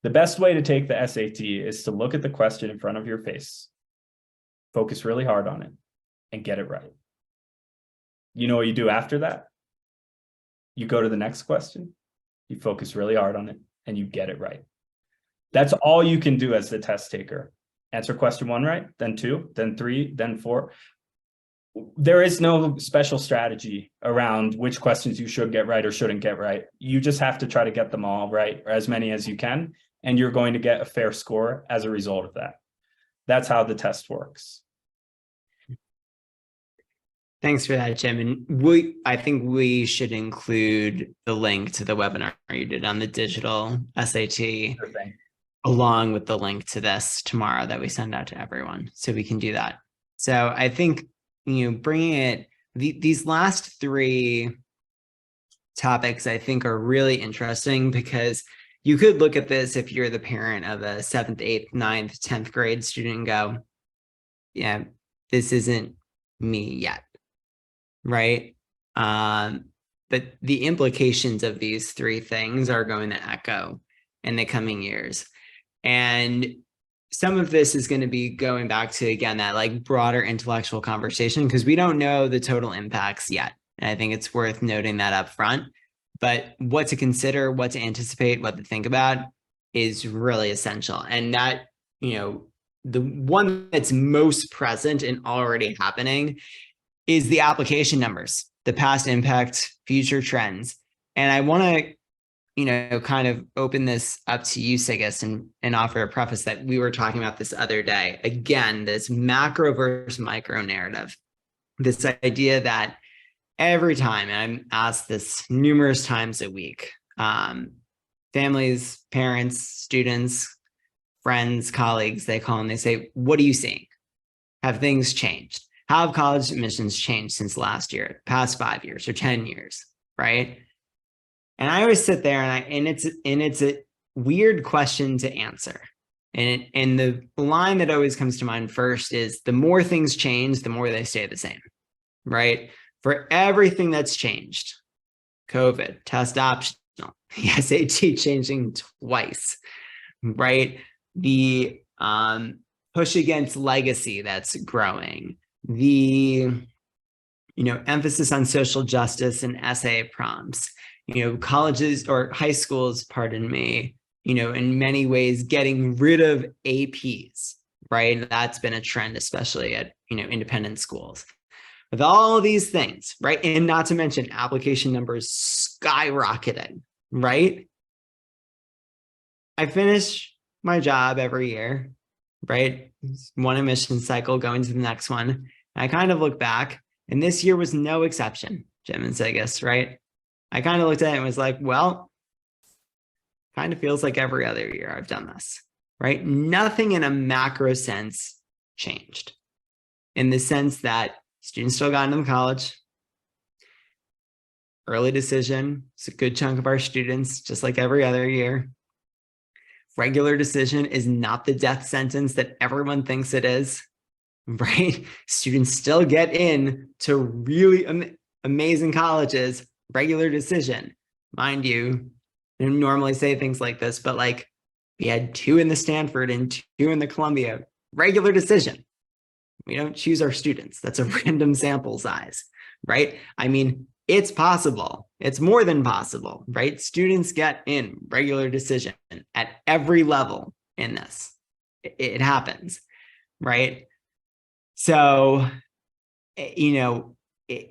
The best way to take the SAT is to look at the question in front of your face, focus really hard on it, and get it right. You know what you do after that? You go to the next question, you focus really hard on it, and you get it right. That's all you can do as the test taker. Answer question 1 right, then 2, then 3, then 4. There is no special strategy around which questions you should get right or shouldn't get right. You just have to try to get them all right, or as many as you can, and you're going to get a fair score as a result of that. That's how the test works. Thanks for that, Jim. And I think we should include the link to the webinar you did on the digital SAT, along with the link to this tomorrow that we send out to everyone, so we can do that. So I think, bringing it, these last 3 topics I think are really interesting, because you could look at this if you're the parent of a 7th, 8th, 9th, 10th grade student and go, yeah, this isn't me yet, right? But the implications of these 3 things are going to echo in the coming years. And some of this is going to be going back to, again, that broader intellectual conversation, because we don't know the total impacts yet. And I think it's worth noting that up front. But what to consider, what to anticipate, what to think about is really essential. And that, the one that's most present and already happening is the application numbers, the past impact, future trends. And I want to, kind of open this up to you, Sigis, and offer a preface that we were talking about this other day. Again, this macro versus micro narrative, this idea that every time, and I'm asked this numerous times a week, families, parents, students, friends, colleagues, they call and they say, what are you seeing? Have things changed? How have college admissions changed since last year, past 5 years or 10 years, right? And I always sit there and it's a weird question to answer. And the line that always comes to mind first is the more things change, the more they stay the same, right? For everything that's changed, COVID, test optional, the SAT changing twice, right? The push against legacy that's growing, the emphasis on social justice and essay prompts, colleges or high schools, pardon me, in many ways getting rid of APs, right? That's been a trend, especially at, independent schools. With all these things, right? And not to mention application numbers skyrocketing, right? I finish my job every year, right? One admission cycle going to the next one. And I kind of look back, and this year was no exception, Jim and Sigis, right? I kind of looked at it and was like, well, kind of feels like every other year I've done this, right? Nothing in a macro sense changed, in the sense that students still got into college. Early decision, it's a good chunk of our students, just like every other year. Regular decision is not the death sentence that everyone thinks it is, right? Students still get in to really amazing colleges, regular decision. Mind you, I don't normally say things like this, but like we had 2 in the Stanford and 2 in the Columbia, regular decision. We don't choose our students. That's a random sample size, right? I mean, it's possible. It's more than possible, right? Students get in regular decision at every level in this. It happens, right? So,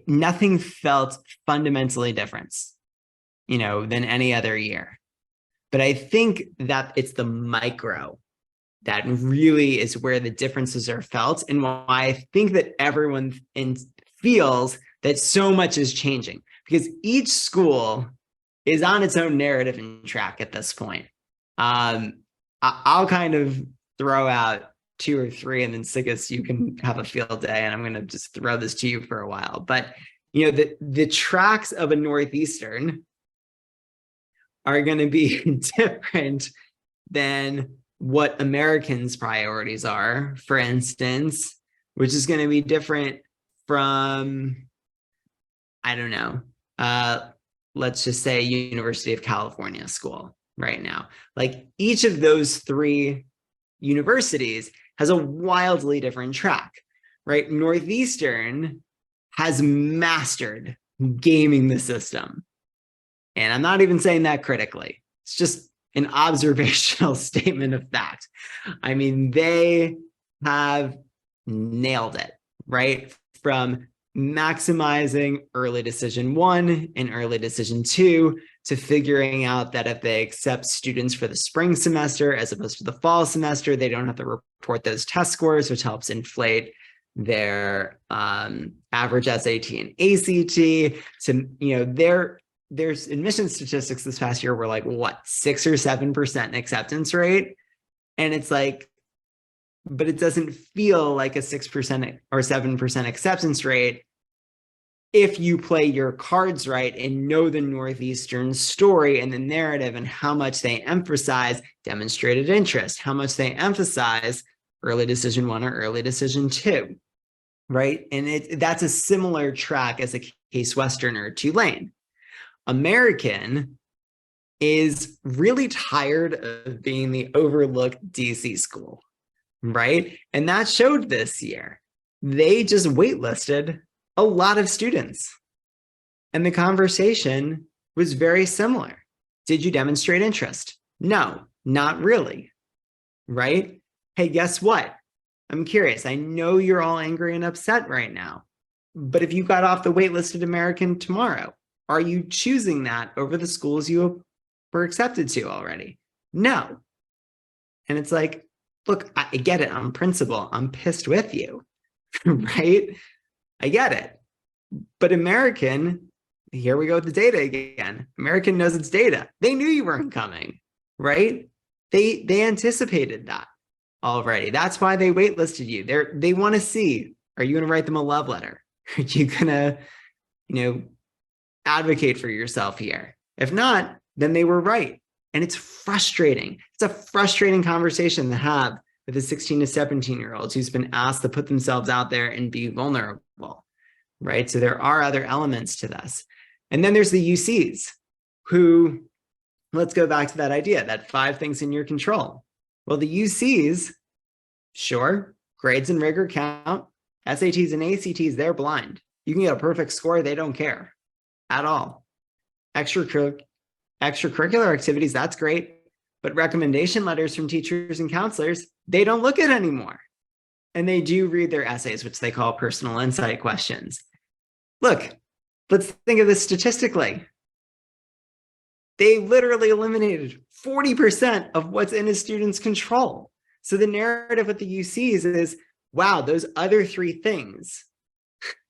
nothing felt fundamentally different, than any other year. But I think that it's the micro that really is where the differences are felt, and why I think that everyone feels that so much is changing, because each school is on its own narrative and track at this point. I'll kind of throw out 2 or 3, and then Sigis, you can have a field day, and I'm going to just throw this to you for a while. But the tracks of a Northeastern are going to be different than what Americans' priorities are, for instance, which is going to be different from, I don't know, let's just say University of California school right now. Like each of those 3 universities has a wildly different track, right? Northeastern has mastered gaming the system. And I'm not even saying that critically. It's just an observational statement of fact. I mean, they have nailed it, right? From maximizing early decision 1 and early decision 2 to figuring out that if they accept students for the spring semester as opposed to the fall semester, they don't have to report those test scores, which helps inflate their average SAT and ACT. To there's admission statistics this past year were like what, 6 or 7% acceptance rate, and it's like, but it doesn't feel like a 6% or 7% acceptance rate if you play your cards right and know the Northeastern story and the narrative and how much they emphasize demonstrated interest, how much they emphasize early decision 1 or early decision 2, right? And that's a similar track as a Case Western or Tulane. American is really tired of being the overlooked DC school, right? And that showed this year. They just waitlisted a lot of students. And the conversation was very similar. Did you demonstrate interest? No, not really, right? Hey, guess what? I'm curious. I know you're all angry and upset right now, but if you got off the waitlisted American tomorrow, are you choosing that over the schools you were accepted to already? No. And it's like, look, I get it on principle. I'm pissed with you, right? I get it. But American, here we go with the data again. American knows its data. They knew you weren't coming, right? They anticipated that already. That's why they waitlisted you. They want to see, are you going to write them a love letter? Are you going to, advocate for yourself here? If not, then they were right. And it's frustrating. It's a frustrating conversation to have with a 16 to 17-year-olds who's been asked to put themselves out there and be vulnerable, right? So there are other elements to this. And then there's the UCs who, let's go back to that idea, that 5 things in your control. Well, the UCs, sure, grades and rigor count. SATs and ACTs, they're blind. You can get a perfect score, they don't care at all. Extracurricular activities, that's great. But recommendation letters from teachers and counselors, they don't look at anymore. And they do read their essays, which they call personal insight questions. Look, let's think of this statistically. They literally eliminated 40% of what's in a student's control. So the narrative with the UCs is, wow, those other 3 things,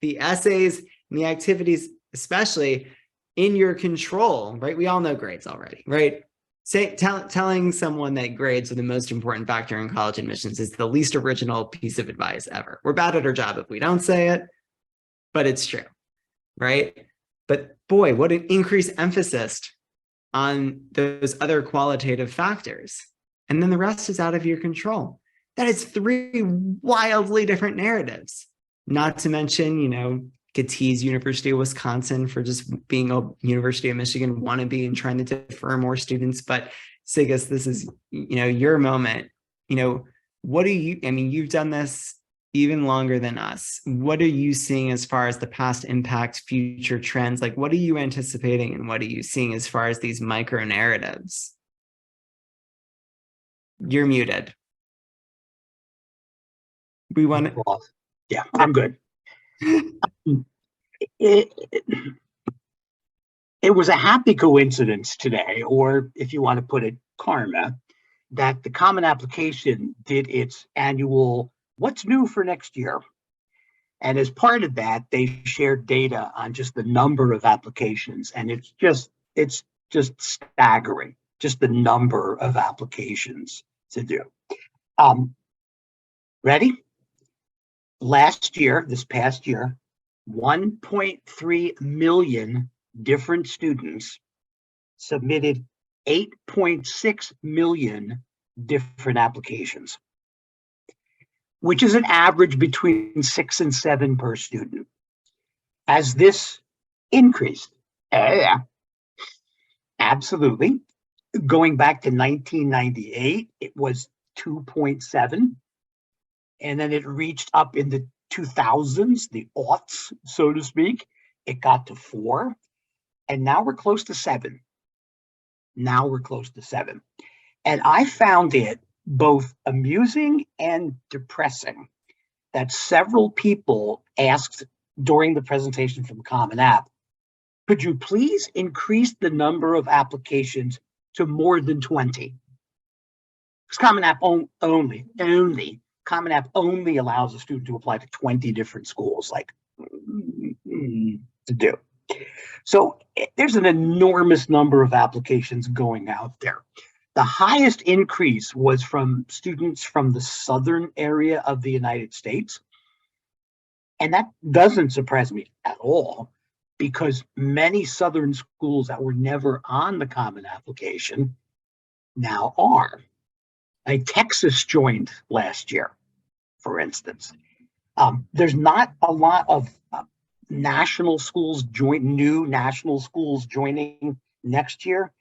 the essays and the activities, especially in your control, right? We all know grades already, right? Telling someone that grades are the most important factor in college admissions is the least original piece of advice ever. We're bad at our job if we don't say it, but it's true, right? But boy, what an increased emphasis on those other qualitative factors. And then the rest is out of your control. That is 3 wildly different narratives. Not to mention, could tease University of Wisconsin for just being a University of Michigan wannabe and trying to defer more students. But Sigas, this is, your moment. What do you, you've done this even longer than us. What are you seeing as far as the past impact, future trends? Like, what are you anticipating and what are you seeing as far as these micro narratives? You're muted. We want to... Yeah, I'm good. It was a happy coincidence today, or if you want to put it, karma, that the Common Application did its annual "What's New for Next Year?" And as part of that, they shared data on just the number of applications, and it's just staggering, just the number of applications to do. Ready? This past year, 1.3 million different students submitted 8.6 million different applications, which is an average between 6 and 7 per student. As this increased, absolutely. Going back to 1998, it was 2.7. And then it reached up in the 2000s, the aughts, so to speak. It got to 4. And now we're close to 7. And I found it both amusing and depressing that several people asked during the presentation from Common App, could you please increase the number of applications to more than 20? Because Common App Common App only allows a student to apply to 20 different schools, to do. So there's an enormous number of applications going out there. The highest increase was from students from the southern area of the United States. And that doesn't surprise me at all, because many southern schools that were never on the Common Application now are. Texas joined last year, for instance. There's not a lot of national schools new national schools joining next year.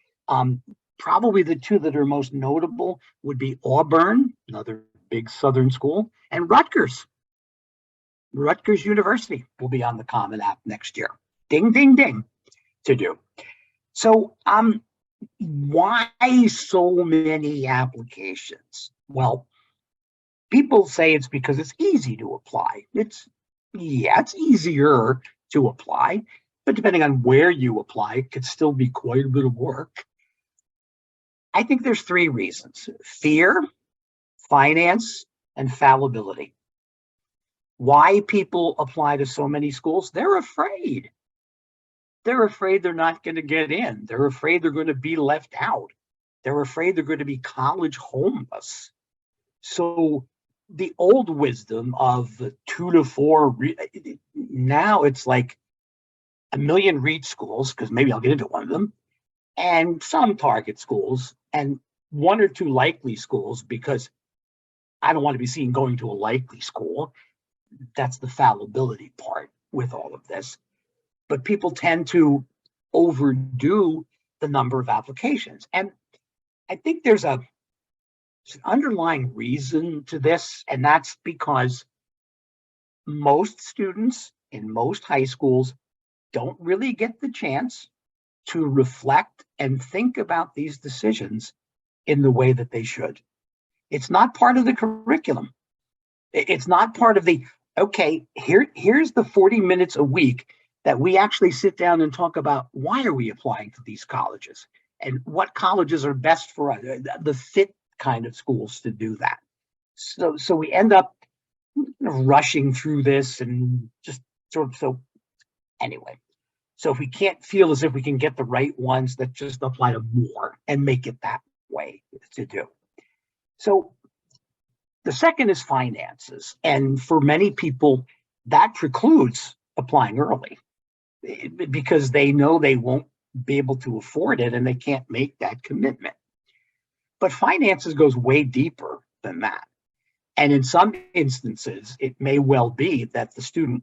Probably the 2 that are most notable would be Auburn, another big Southern school, and Rutgers. Rutgers University will be on the Common App next year. Ding, ding, ding to do. So why so many applications? Well, people say it's because it's easy to apply. It's easier to apply, but depending on where you apply, it could still be quite a bit of work. I think there's three reasons: fear, finance, and fallibility. Why people apply to so many schools? They're afraid. They're afraid they're not going to get in. They're afraid they're going to be left out. They're afraid they're going to be college homeless. So the old wisdom of the 2 to 4, now it's like a million REACH schools, because maybe I'll get into one of them, and some target schools, and 1 or 2 likely schools, because I don't want to be seen going to a likely school. That's the fallibility part with all of this. But people tend to overdo the number of applications. And I think there's an underlying reason to this, and that's because most students in most high schools don't really get the chance to reflect and think about these decisions in the way that they should. It's not part of the curriculum. It's not part of the, okay, here's the 40 minutes a week that we actually sit down and talk about why are we applying to these colleges and what colleges are best for us, the fit kind of schools to do that. So we end up rushing through this and just sort of, so anyway. So if we can't feel as if we can get the right ones, that just apply to more and make it that way to do. So the second is finances. And for many people, that precludes applying early because they know they won't be able to afford it and they can't make that commitment. But finances goes way deeper than that. And in some instances, it may well be that the student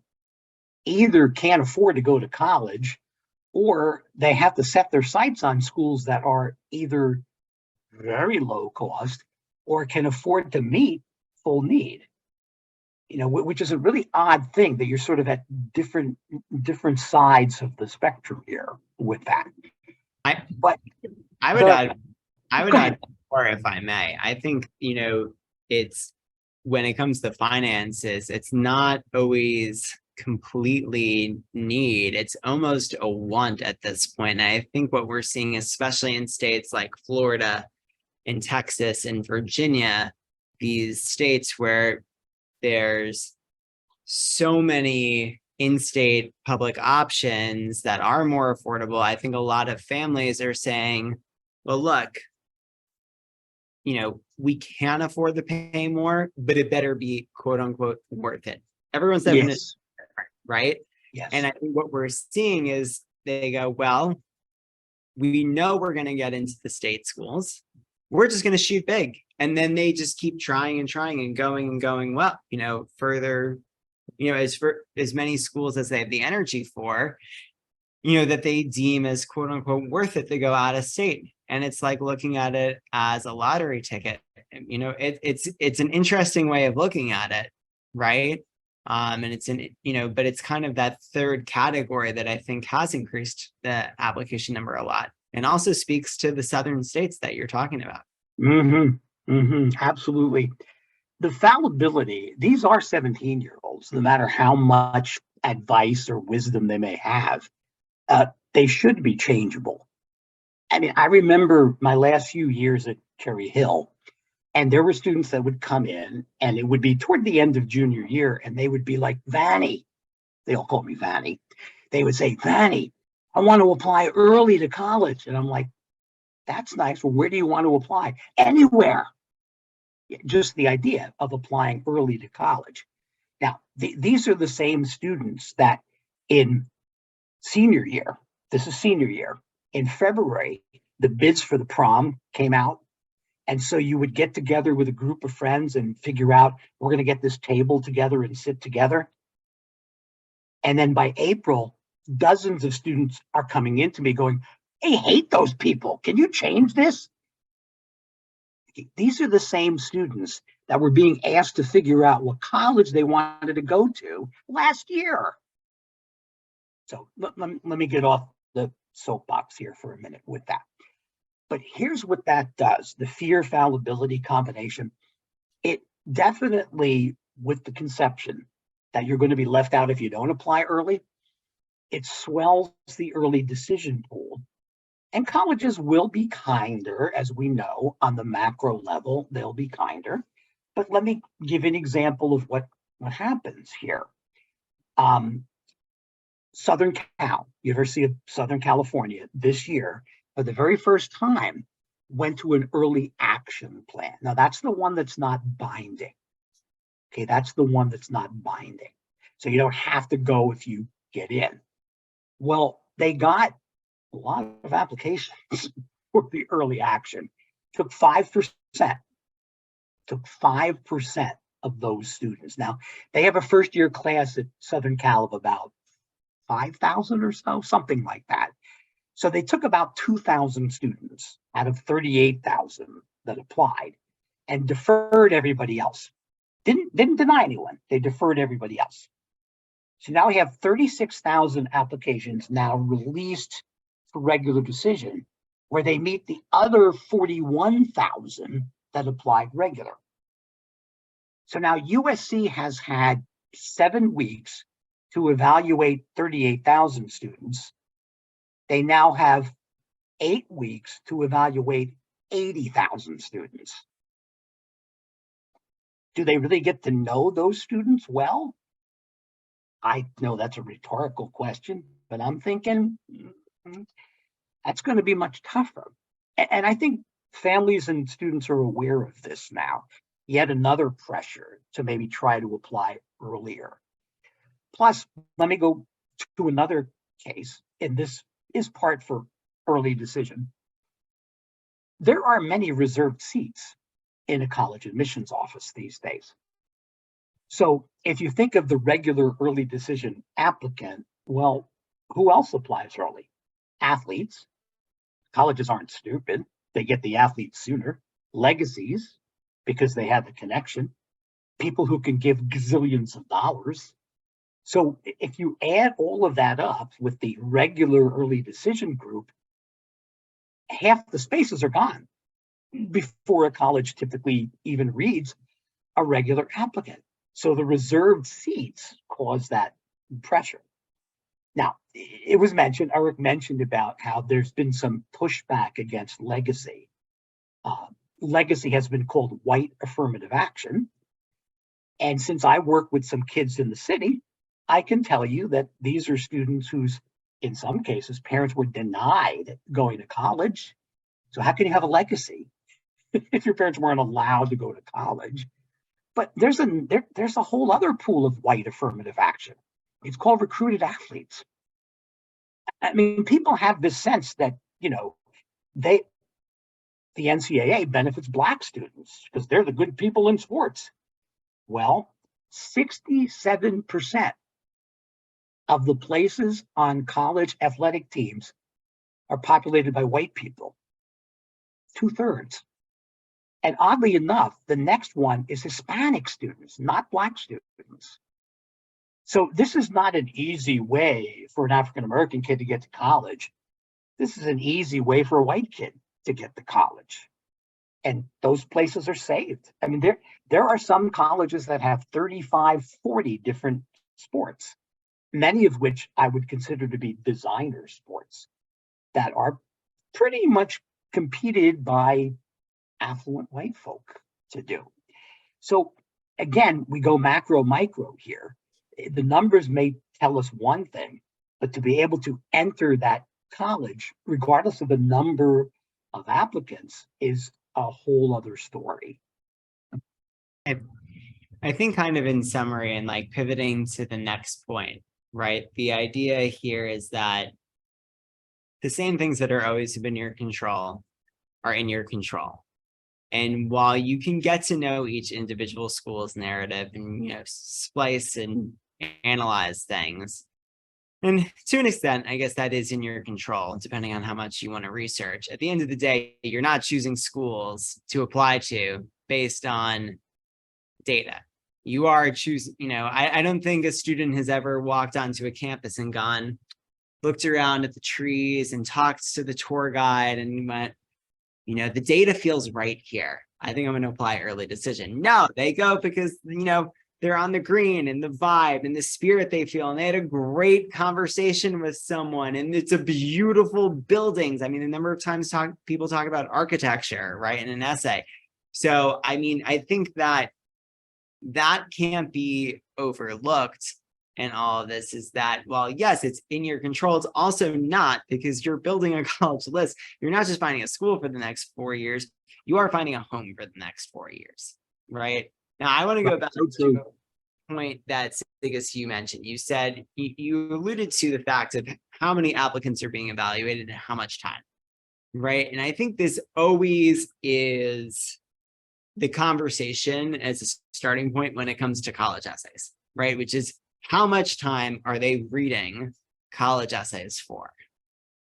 either can't afford to go to college or they have to set their sights on schools that are either very low cost or can afford to meet full need. You know, which is a really odd thing that you're sort of at different sides of the spectrum here with that. I would Go add more if I may. I think, you know, it's when it comes to finances, it's not always completely need. It's almost a want at this point. And I think what we're seeing, especially in states like Florida and Texas and Virginia, these states where there's so many in-state public options that are more affordable. I think a lot of families are saying, well, look, you know, we can afford to pay more, but it better be quote unquote worth it. Everyone's having it, right? Yes. And I think what we're seeing is they go, well, we know we're going to get into the state schools. We're just going to shoot big. And then they just keep trying and trying and going, well, you know, further, you know, as many schools as they have the energy for, you know, that they deem as quote unquote worth it to go out of state. And it's like looking at it as a lottery ticket. You know, it's an interesting way of looking at it, right? And it's you know, but it's kind of that third category that I think has increased the application number a lot, and also speaks to the southern states that you're talking about. Absolutely. The fallibility, these are 17-year-olds, no matter how much advice or wisdom they may have, they should be changeable. I mean, I remember my last few years at Cherry Hill, and there were students that would come in, and it would be toward the end of junior year, and they would be like, Vanny, they all call me Vanny. They would say, Vanny, I want to apply early to college. And I'm like, that's nice. Well, where do you want to apply? Anywhere. Just the idea of applying early to college. Now, these are the same students that in senior year, this is senior year, in February, the bids for the prom came out. And so you would get together with a group of friends and figure out, we're going to get this table together and sit together. And then by April, dozens of students are coming into me going, I hate those people. Can you change this? These are the same students that were being asked to figure out what college they wanted to go to last year. So let me get off the soapbox here for a minute with that. But here's what that does. The fear fallibility combination, it definitely, with the conception that you're going to be left out if you don't apply early, it swells the early decision pool And colleges will be kinder, as we know, on the macro level, they'll be kinder. But let me give an example of what happens here. Southern Cal, University of Southern California, this year, for the very first time, went to an early action plan. Now, that's the one that's not binding. Okay, that's the one that's not binding. So you don't have to go if you get in. Well, they got a lot of applications for the early action. Took 5%. Took 5% of those students. Now, they have a first-year class at Southern Cal of about 5,000 or so, something like that. So they took about 2,000 students out of 38,000 that applied and deferred everybody else. Didn't deny anyone. They deferred everybody else. So now we have 36,000 applications now released for regular decision, where they meet the other 41,000 that applied regular. So now USC has had 7 weeks to evaluate 38,000 students. They now have 8 weeks to evaluate 80,000 students. Do they really get to know those students well? I know that's a rhetorical question, but I'm thinking that's going to be much tougher. And I think families and students are aware of this now. Yet another pressure to maybe try to apply earlier. Plus, let me go to another case, and this is part for early decision. There are many reserved seats in a college admissions office these days. So if you think of the regular early decision applicant, well, who else applies early? Athletes. Colleges aren't stupid. They get the athletes sooner. Legacies, because they have the connection. People who can give gazillions of dollars. So if you add all of that up with the regular early decision group, half the spaces are gone before a college typically even reads a regular applicant. So the reserved seats cause that pressure. Now, it was mentioned, Eric mentioned about how there's been some pushback against legacy. Legacy has been called white affirmative action. And since I work with some kids in the city, I can tell you that these are students whose, in some cases, parents were denied going to college. So how can you have a legacy if your parents weren't allowed to go to college? But there's a whole other pool of white affirmative action. It's called recruited athletes. I mean, people have this sense that, you know, the NCAA benefits Black students because they're the good people in sports. Well, 67% of the places on college athletic teams are populated by white people, 2/3. And oddly enough, the next one is Hispanic students, not Black students. So this is not an easy way for an African-American kid to get to college. This is an easy way for a white kid to get to college. And those places are saved. I mean, there are some colleges that have 35, 40 different sports, many of which I would consider to be designer sports that are pretty much competed by affluent white folk to do. So again, we go macro, micro here. The numbers may tell us one thing, but to be able to enter that college, regardless of the number of applicants, is a whole other story. I think kind of in summary and like pivoting to the next point, right? The idea here is that the same things that are always in your control are in your control. And while you can get to know each individual school's narrative and, you know, splice and analyze things, and to an extent, I guess that is in your control, depending on how much you want to research. At the end of the day, you're not choosing schools to apply to based on data. You are choosing, you know, I don't think a student has ever walked onto a campus and gone, looked around at the trees and talked to the tour guide and went, you know, the data feels right here. I think I'm going to apply early decision. No, they go because, you know, they're on the green and the vibe and the spirit they feel, and they had a great conversation with someone, and it's a beautiful buildings. I mean, the number of times people talk about architecture, right, in an essay. So, I mean, I think that can't be overlooked in all of this, is that, well, yes, it's in your control. It's also not, because you're building a college list. You're not just finding a school for the next 4 years, you are finding a home for the next 4 years, right? Now, I want to go back to a point that Sigus, you mentioned. You said, you alluded to the fact of how many applicants are being evaluated and how much time, right? And I think this always is the conversation as a starting point when it comes to college essays, right? Which is, how much time are they reading college essays for,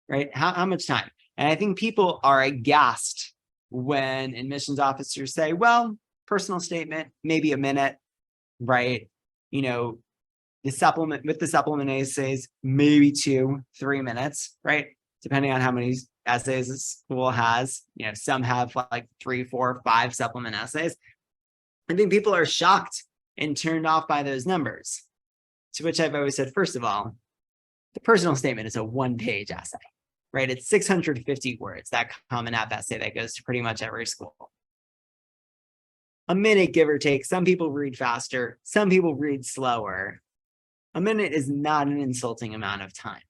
right? How much time? And I think people are aghast when admissions officers say, well, personal statement, maybe a minute, right? You know, the supplement essays, maybe 2-3 minutes, right? Depending on how many essays a school has. You know, some have like 3, 4, 5 supplement essays. I think people are shocked and turned off by those numbers. To which I've always said, first of all, the personal statement is a 1-page essay, right? It's 650 words, that Common App essay that goes to pretty much every school. A minute, give or take. Some people read faster, some people read slower. A minute is not an insulting amount of time,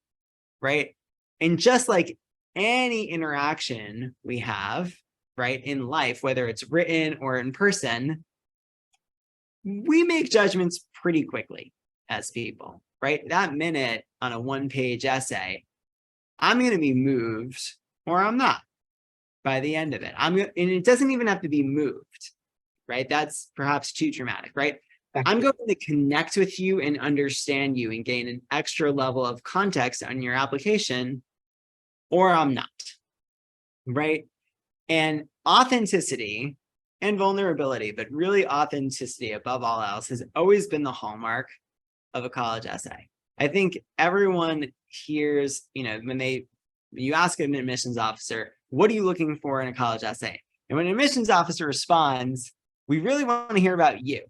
right? And just like any interaction we have, right, in life, whether it's written or in person, we make judgments pretty quickly as people, right? That minute on a 1-page essay, I'm going to be moved or I'm not by the end of it. And it doesn't even have to be moved, right? That's perhaps too dramatic, right? I'm going to connect with you and understand you and gain an extra level of context on your application, or I'm not, right? And authenticity and vulnerability, but really authenticity above all else, has always been the hallmark of a college essay. I think everyone hears, you know, when you ask an admissions officer, what are you looking for in a college essay? And when an admissions officer responds, we really want to hear about you.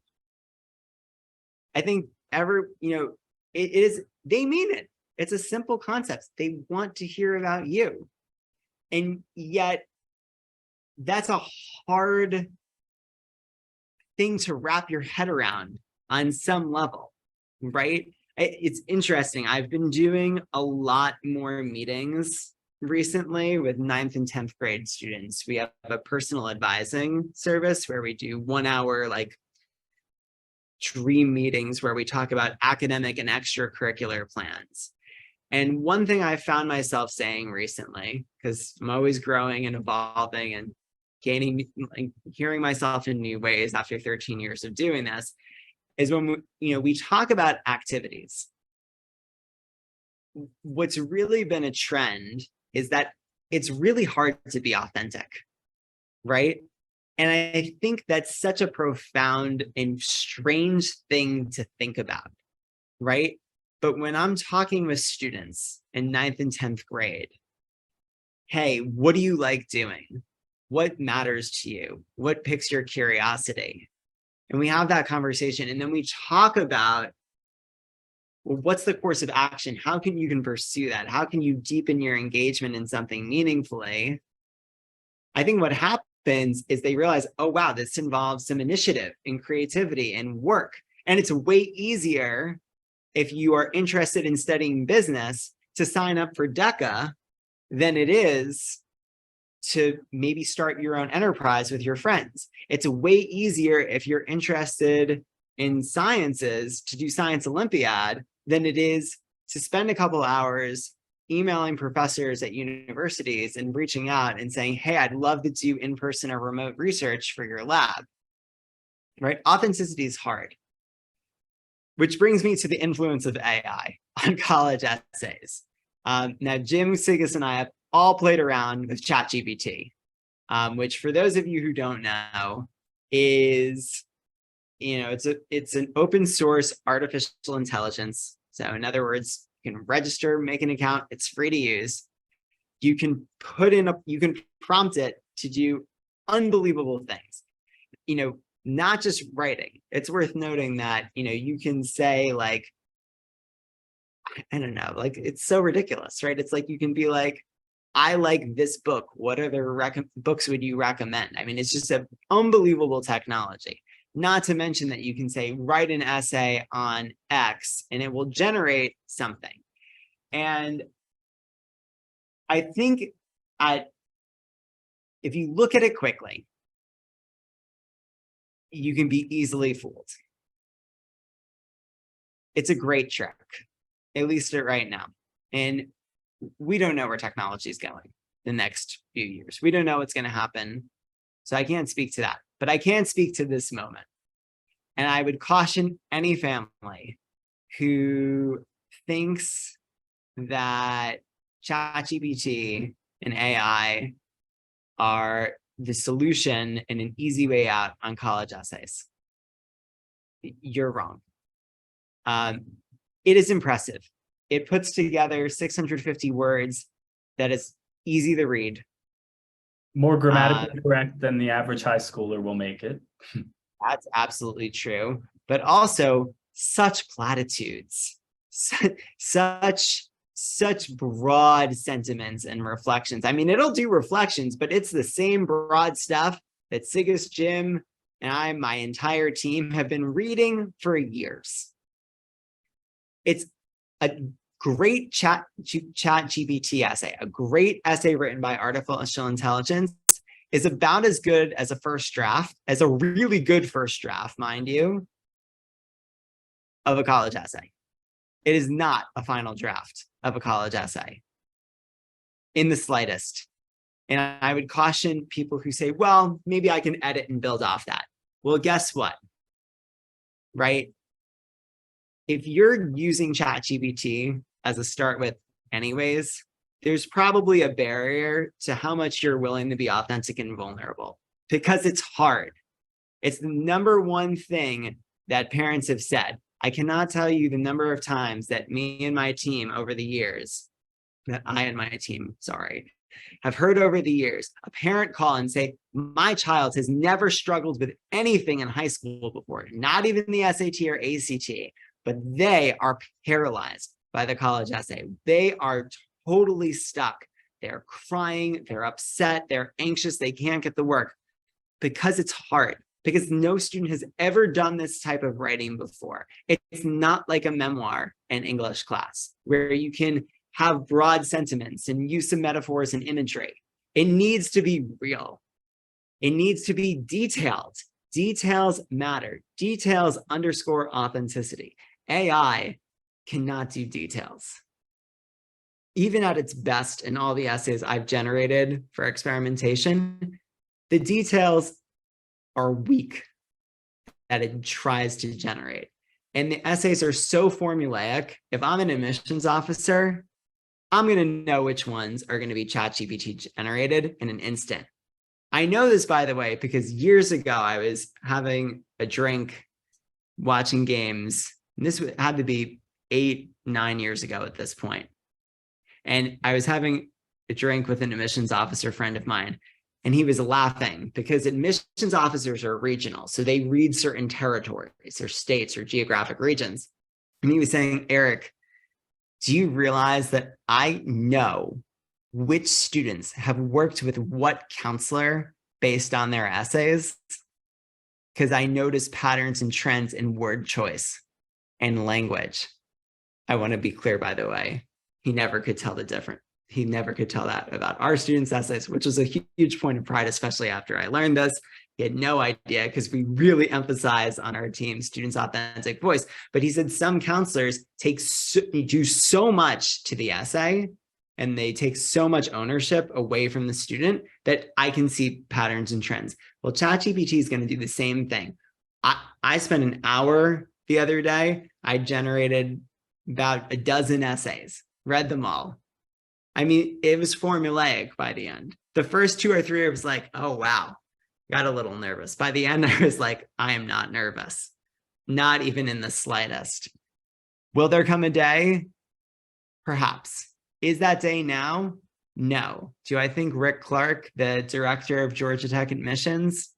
I think it is, they mean it. It's a simple concept. They want to hear about you. And yet that's a hard thing to wrap your head around on some level, right? It's interesting. I've been doing a lot more meetings recently with 9th and 10th grade students. We have a personal advising service where we do 1-hour like dream meetings where we talk about academic and extracurricular plans. And one thing I found myself saying recently, because I'm always growing and evolving and gaining, like, hearing myself in new ways after 13 years of doing this, is when we talk about activities. What's really been a trend is that it's really hard to be authentic, right? And I think that's such a profound and strange thing to think about, right? But when I'm talking with students in 9th and 10th grade, hey, what do you like doing? What matters to you? What piques your curiosity? And we have that conversation, and then we talk about, well, what's the course of action? How can you pursue that? How can you deepen your engagement in something meaningfully? I think what happens is they realize, oh, wow, this involves some initiative and creativity and work. And it's way easier if you are interested in studying business to sign up for DECA than it is to maybe start your own enterprise with your friends. It's way easier if you're interested in sciences to do Science Olympiad than it is to spend a couple hours emailing professors at universities and reaching out and saying, hey, I'd love to do in-person or remote research for your lab, right? Authenticity is hard. Which brings me to the influence of AI on college essays. Now, Jim, Sigus, and I have all played around with ChatGPT, which, for those of you who don't know, is, it's an open source artificial intelligence. So in other words, you can register, make an account, it's free to use. You can you can prompt it to do unbelievable things. not just writing. It's worth noting that, you can say like, I don't know, like it's so ridiculous, right? It's like you can be like, I like this book. What other books would you recommend? I mean, it's just an unbelievable technology. Not to mention that you can say, write an essay on X and it will generate something. And I think if you look at it quickly, you can be easily fooled. It's a great trick, at least right now. And we don't know where technology is going the next few years. We don't know what's going to happen. So I can't speak to that, but I can speak to this moment. And I would caution any family who thinks that ChatGPT and AI are the solution and an easy way out on college essays. You're wrong. It is impressive. It puts together 650 words that is easy to read. More grammatically correct than the average high schooler will make it. That's absolutely true. But also such platitudes, such broad sentiments and reflections. I mean, it'll do reflections, but it's the same broad stuff that Sigus, Jim, and my entire team have been reading for years. It's a great chat GPT essay, a great essay written by artificial intelligence is about as good as a first draft, as a really good first draft, mind you, of a college essay. It is not a final draft of a college essay in the slightest. And I would caution people who say, well, maybe I can edit and build off that. Well, guess what? Right? If you're using ChatGPT as a start with anyways, there's probably a barrier to how much you're willing to be authentic and vulnerable because it's hard. It's the number one thing that parents have said. I cannot tell you the number of times that me and my team over the years, have heard over the years, a parent call and say, my child has never struggled with anything in high school before, not even the SAT or ACT, but they are paralyzed by the college essay. They are totally stuck. They're crying, they're upset, they're anxious, they can't get the work because it's hard, because no student has ever done this type of writing before. It's not like a memoir in English class where you can have broad sentiments and use some metaphors and imagery. It needs to be real. It needs to be detailed. Details matter. Details underscore authenticity. AI cannot do details. Even at its best in all the essays I've generated for experimentation, the details are weak that it tries to generate. And the essays are so formulaic. If I'm an admissions officer, I'm going to know which ones are going to be ChatGPT generated in an instant. I know this, by the way, because years ago I was having a drink watching games. And this had to be 8-9 years ago at this point. And I was having a drink with an admissions officer friend of mine, and he was laughing because admissions officers are regional. So they read certain territories or states or geographic regions. And he was saying, Eric, do you realize that I know which students have worked with what counselor based on their essays? Because I notice patterns and trends in word choice and language. I want to be clear, by the way. He never could tell the difference. He never could tell that about our students' essays, which was a huge point of pride, especially after I learned this. He had no idea because we really emphasize on our team students' authentic voice. But he said some counselors do so much to the essay and they take so much ownership away from the student that I can see patterns and trends. Well, ChatGPT is going to do the same thing. I spent an hour the other day. I generated about a dozen essays. Read them all. I mean, it was formulaic by the end. The first 2 or 3, I was like, oh, wow, got a little nervous. By the end, I was like, I am not nervous, not even in the slightest. Will there come a day? Perhaps. Is that day now? No. Do I think Rick Clark, the director of Georgia Tech admissions,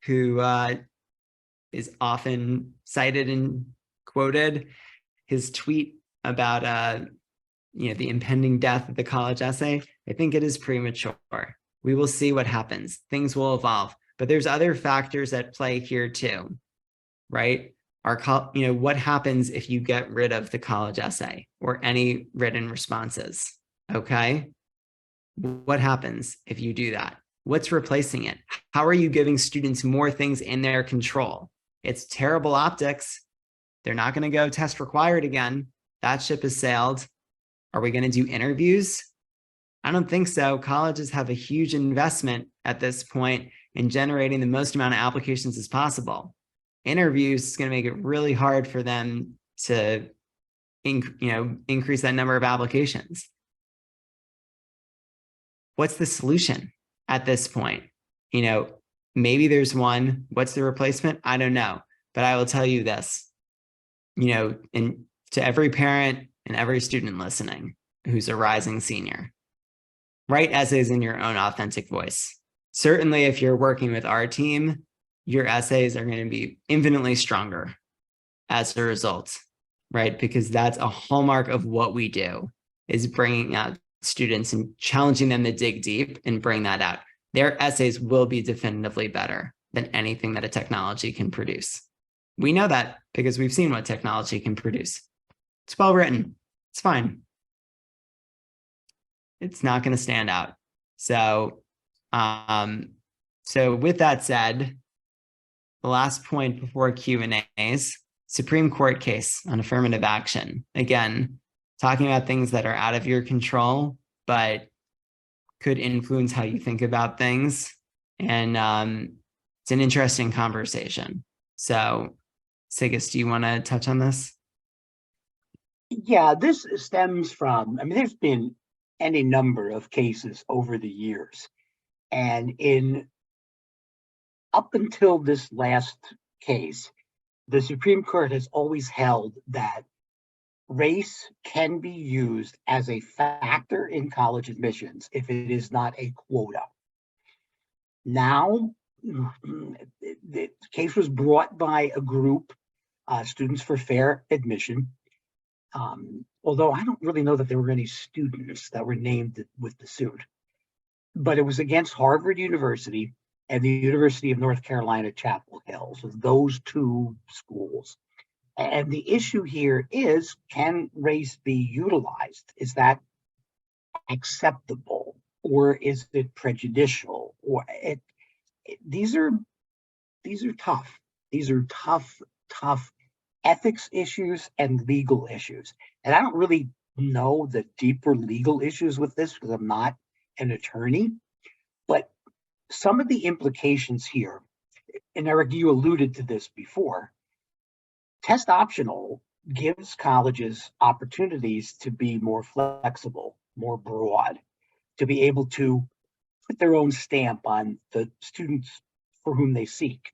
who is often cited and quoted. His tweet about the impending death of the college essay, I think it is premature. We will see what happens. Things will evolve, but there's other factors at play here too, right? What happens if you get rid of the college essay or any written responses? Okay. What happens if you do that? What's replacing it? How are you giving students more things in their control? It's terrible optics. They're not going to go test required again. That ship has sailed. Are we going to do interviews? I don't think so. Colleges have a huge investment at this point in generating the most amount of applications as possible. Interviews is going to make it really hard for them to increase that number of applications. What's the solution at this point? Maybe there's one. What's the replacement? I don't know. But I will tell you this, and to every parent and every student listening who's a rising senior, write essays in your own authentic voice. Certainly, if you're working with our team, your essays are going to be infinitely stronger as a result, right? Because that's a hallmark of what we do, is bringing out students and challenging them to dig deep and bring that out. Their essays will be definitively better than anything that a technology can produce. We know that because we've seen what technology can produce. It's well written. It's fine. It's not going to stand out. So with that said, the last point before Q&As, Supreme Court case on affirmative action. Again, talking about things that are out of your control, but could influence how you think about things. And it's an interesting conversation. So, Sigis, do you want to touch on this? Yeah, this stems from, there's been any number of cases over the years. And up until this last case, the Supreme Court has always held that race can be used as a factor in college admissions if it is not a quota. Now, the case was brought by a group, Students for Fair Admission, although I don't really know that there were any students that were named with the suit. But it was against Harvard University and the University of North Carolina, Chapel Hill. So those two schools. And the issue here is, can race be utilized? Is that acceptable, or is it prejudicial? Or these are tough. These are tough ethics issues and legal issues. And I don't really know the deeper legal issues with this because I'm not an attorney, but some of the implications here, and Eric, you alluded to this before, test optional gives colleges opportunities to be more flexible, more broad, to be able to put their own stamp on the students for whom they seek.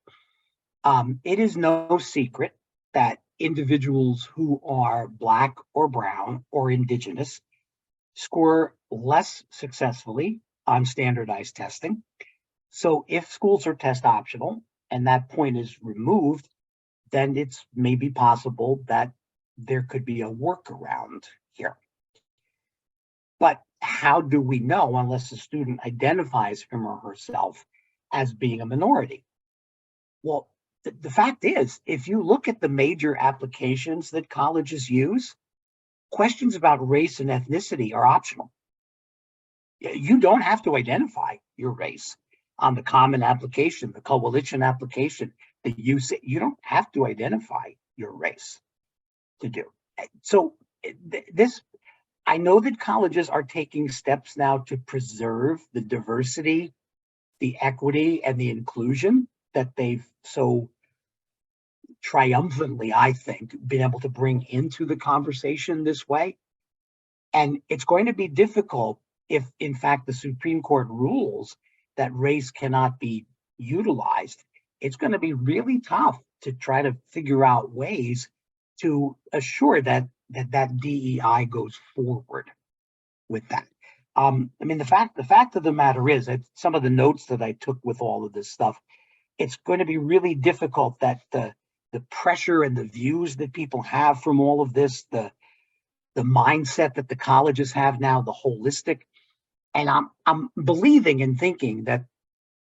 It is no secret that individuals who are Black or Brown or Indigenous score less successfully on standardized testing. So if schools are test optional and that point is removed, then it's maybe possible that there could be a workaround here. But how do we know unless the student identifies him or herself as being a minority? Well, the fact is, if you look at the major applications that colleges use, questions about race and ethnicity are optional. You don't have to identify your race on the common application, the coalition application, you don't have to identify your race to do. So I know that colleges are taking steps now to preserve the diversity, the equity, and the inclusion that they've so triumphantly, I think, been able to bring into the conversation this way. And it's going to be difficult if, in fact, the Supreme Court rules that race cannot be utilized. It's going to be really tough to try to figure out ways to assure that DEI goes forward with that. The fact of the matter is that some of the notes that I took with all of this stuff, it's going to be really difficult that the pressure and the views that people have from all of this, the mindset that the colleges have now, the holistic, and I'm believing and thinking that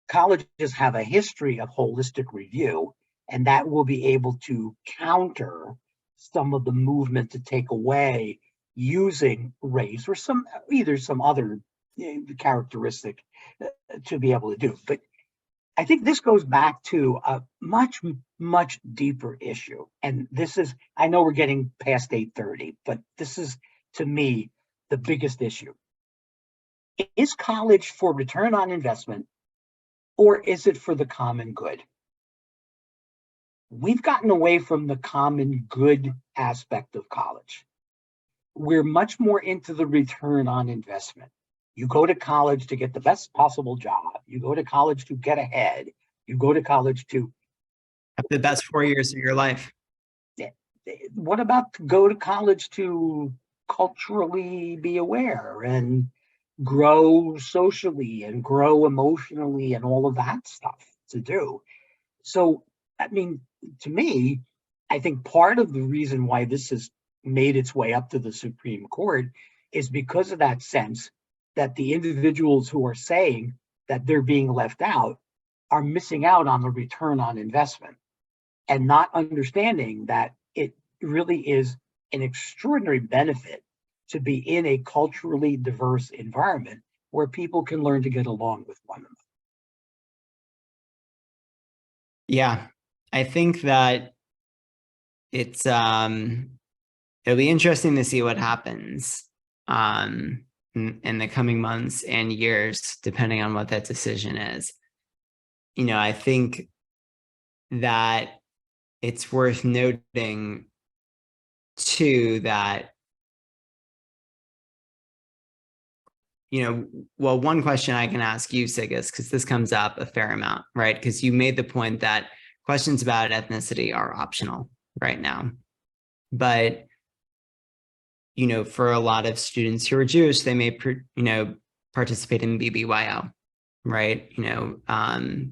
colleges have a history of holistic review, and that will be able to counter some of the movement to take away using race or some other characteristic to be able to do. But I think this goes back to a much, much deeper issue. And this is, I know we're getting past 8:30, but this is, to me, the biggest issue. Is college for return on investment, or is it for the common good? We've gotten away from the common good aspect of college. We're much more into the return on investment. You go to college to get the best possible job. You go to college to get ahead. You go to college to Have the best 4 years of your life. What about to go to college to culturally be aware and grow socially and grow emotionally and all of that stuff to do? So, I mean, to me, I think part of the reason why this has made its way up to the Supreme Court is because of that sense that the individuals who are saying that they're being left out are missing out on the return on investment and not understanding that it really is an extraordinary benefit to be in a culturally diverse environment where people can learn to get along with one another. Yeah, I think that it's it'll be interesting to see what happens in the coming months and years, depending on what that decision is. You know, I think that it's worth noting too that, you know, well, one question I can ask you, Sigis, because this comes up a fair amount, right? Because you made the point that questions about ethnicity are optional right now. But, you know, for a lot of students who are Jewish, they may, participate in BBYO, right? You know,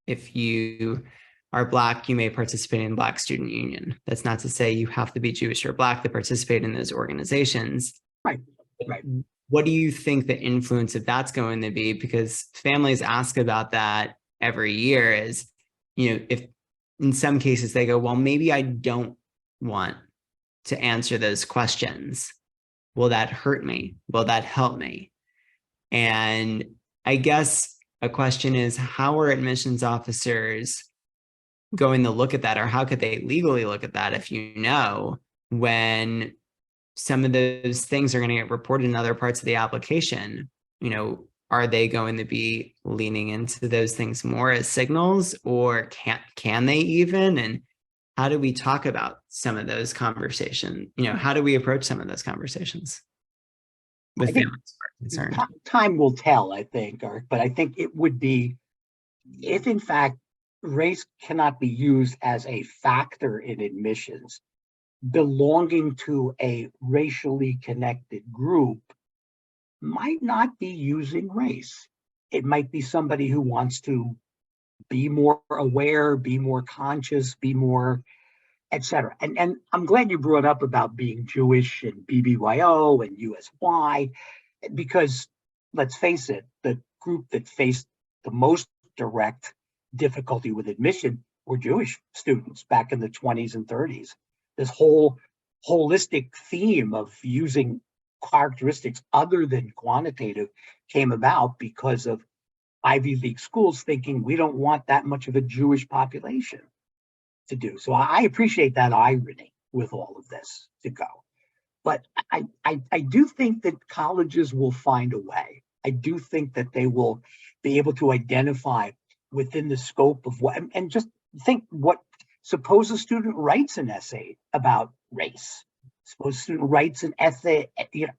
if you are Black, you may participate in Black Student Union. That's not to say you have to be Jewish or Black to participate in those organizations. Right, right. What do you think the influence of that's going to be? Because families ask about that every year is, you know, if in some cases they go, well, maybe I don't want to answer those questions. Will that hurt me? Will that help me? And I guess a question is, how are admissions officers going to look at that, or how could they legally look at that if you know when some of those things are going to get reported in other parts of the application? You know, are they going to be leaning into those things more as signals, or can they even? And how do we talk about some of those conversations? You know, how do we approach some of those conversations with families who are concerned? Time will tell, I think, Eric, but I think it would be, if in fact race cannot be used as a factor in admissions, belonging to a racially connected group might not be using race. It might be somebody who wants to be more aware, be more conscious, be more, etc. And I'm glad you brought up about being Jewish and BBYO and USY, because let's face it, the group that faced the most direct difficulty with admission were Jewish students back in the 20s and 30s. This whole holistic theme of using characteristics other than quantitative came about because of Ivy League schools thinking we don't want that much of a Jewish population to do. So I appreciate that irony with all of this to go. But I do think that colleges will find a way. I do think that they will be able to identify within the scope of what, and just think what, suppose a student writes an essay about race. Suppose a student writes an essay, you know.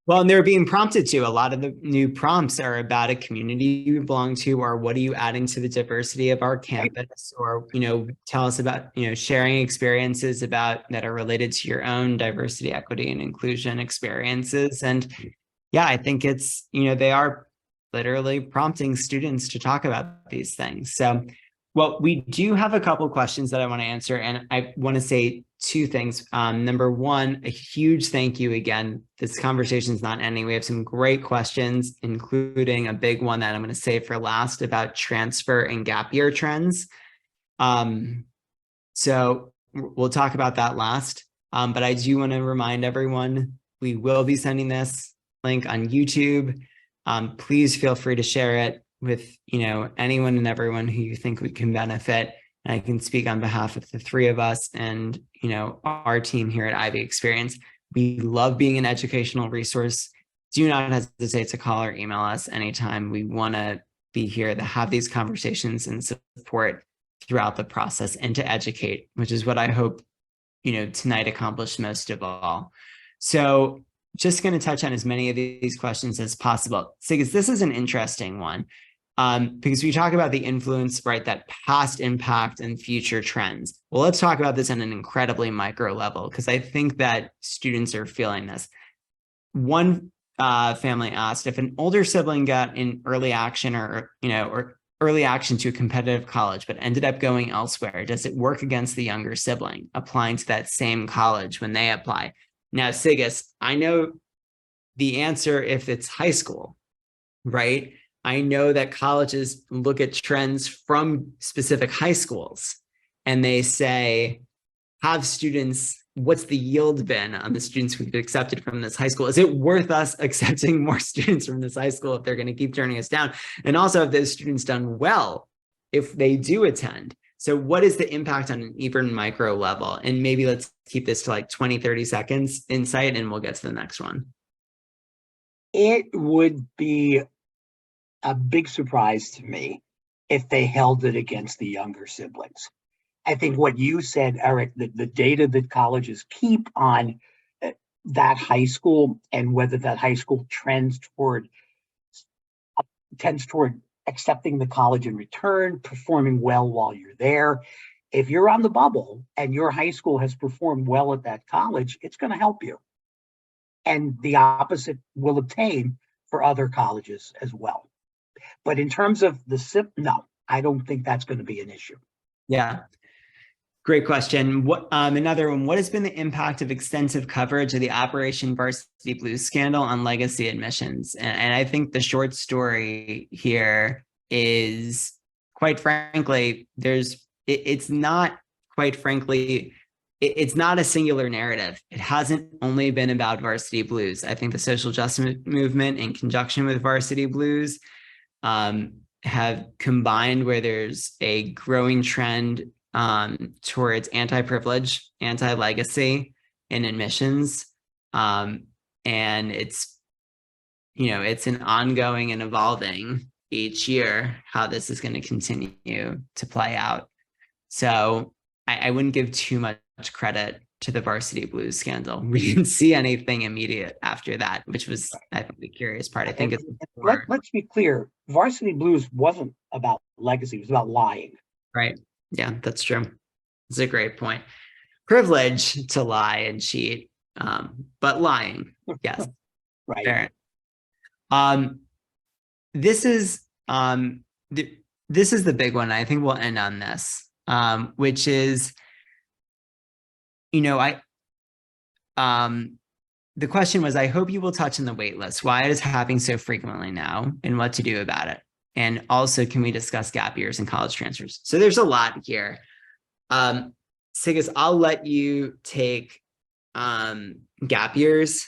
Well, and they're being prompted to. A lot of the new prompts are about a community you belong to, or what are you adding to the diversity of our campus, or, you know, tell us about, you know, sharing experiences about that are related to your own diversity, equity, and inclusion experiences. And yeah, I think it's, you know, they are literally prompting students to talk about these things. So Well, we do have a couple questions that I want to answer, and I want to say two things. Number one, a huge thank you again. This conversation is not ending. We have some great questions, including a big one that I'm going to save for last about transfer and gap year trends. So we'll talk about that last. But I do want to remind everyone, we will be sending this link on YouTube. Please feel free to share it with, anyone and everyone who you think we can benefit. And I can speak on behalf of the three of us and, our team here at Ivy Experience. We love being an educational resource. Do not hesitate to call or email us anytime. We want to be here to have these conversations and support throughout the process and to educate, which is what I hope, tonight accomplished most of all. So just going to touch on as many of these questions as possible. Because this is an interesting one. Because we talk about the influence, right, that past impact and future trends. Well, let's talk about this on an incredibly micro level, because I think that students are feeling this. One family asked if an older sibling got in early action or early action to a competitive college, but ended up going elsewhere, does it work against the younger sibling applying to that same college when they apply? Now, Sigus, I know the answer if it's high school, right? I know that colleges look at trends from specific high schools and they say, have students, what's the yield been on the students we've accepted from this high school? Is it worth us accepting more students from this high school if they're going to keep turning us down? And also, have those students done well if they do attend? So what is the impact on an even micro level? And maybe let's keep this to like 20, 30 seconds insight, and we'll get to the next one. It would be a big surprise to me if they held it against the younger siblings. I think what you said, Eric, the data that colleges keep on that high school and whether that high school tends toward accepting the college in return, performing well while you're there. If you're on the bubble and your high school has performed well at that college, it's going to help you. And the opposite will obtain for other colleges as well. But in terms of no, I don't think that's going to be an issue. Yeah. Great question. What another one, what has been the impact of extensive coverage of the Operation Varsity Blues scandal on legacy admissions? And I think the short story here is, quite frankly, it's not a singular narrative. It hasn't only been about Varsity Blues. I think the social justice movement in conjunction with Varsity Blues have combined where there's a growing trend towards anti-privilege, anti-legacy in admissions. And it's an ongoing and evolving each year how this is going to continue to play out. So I wouldn't give too much credit to the Varsity Blues scandal. We didn't see anything immediate after that, which was, I think, the curious part. I think it's let's be clear. Varsity Blues wasn't about legacy. It was about lying. Right. Yeah, that's true. It's a great point. Privilege to lie and cheat, but lying, yes. Right. Fair. This is the big one. I think we'll end on this, which is, the question was, I hope you will touch on the wait list, why it is happening so frequently now, and what to do about it. And also, can we discuss gap years and college transfers? So there's a lot here. Sigus, I'll let you take gap years.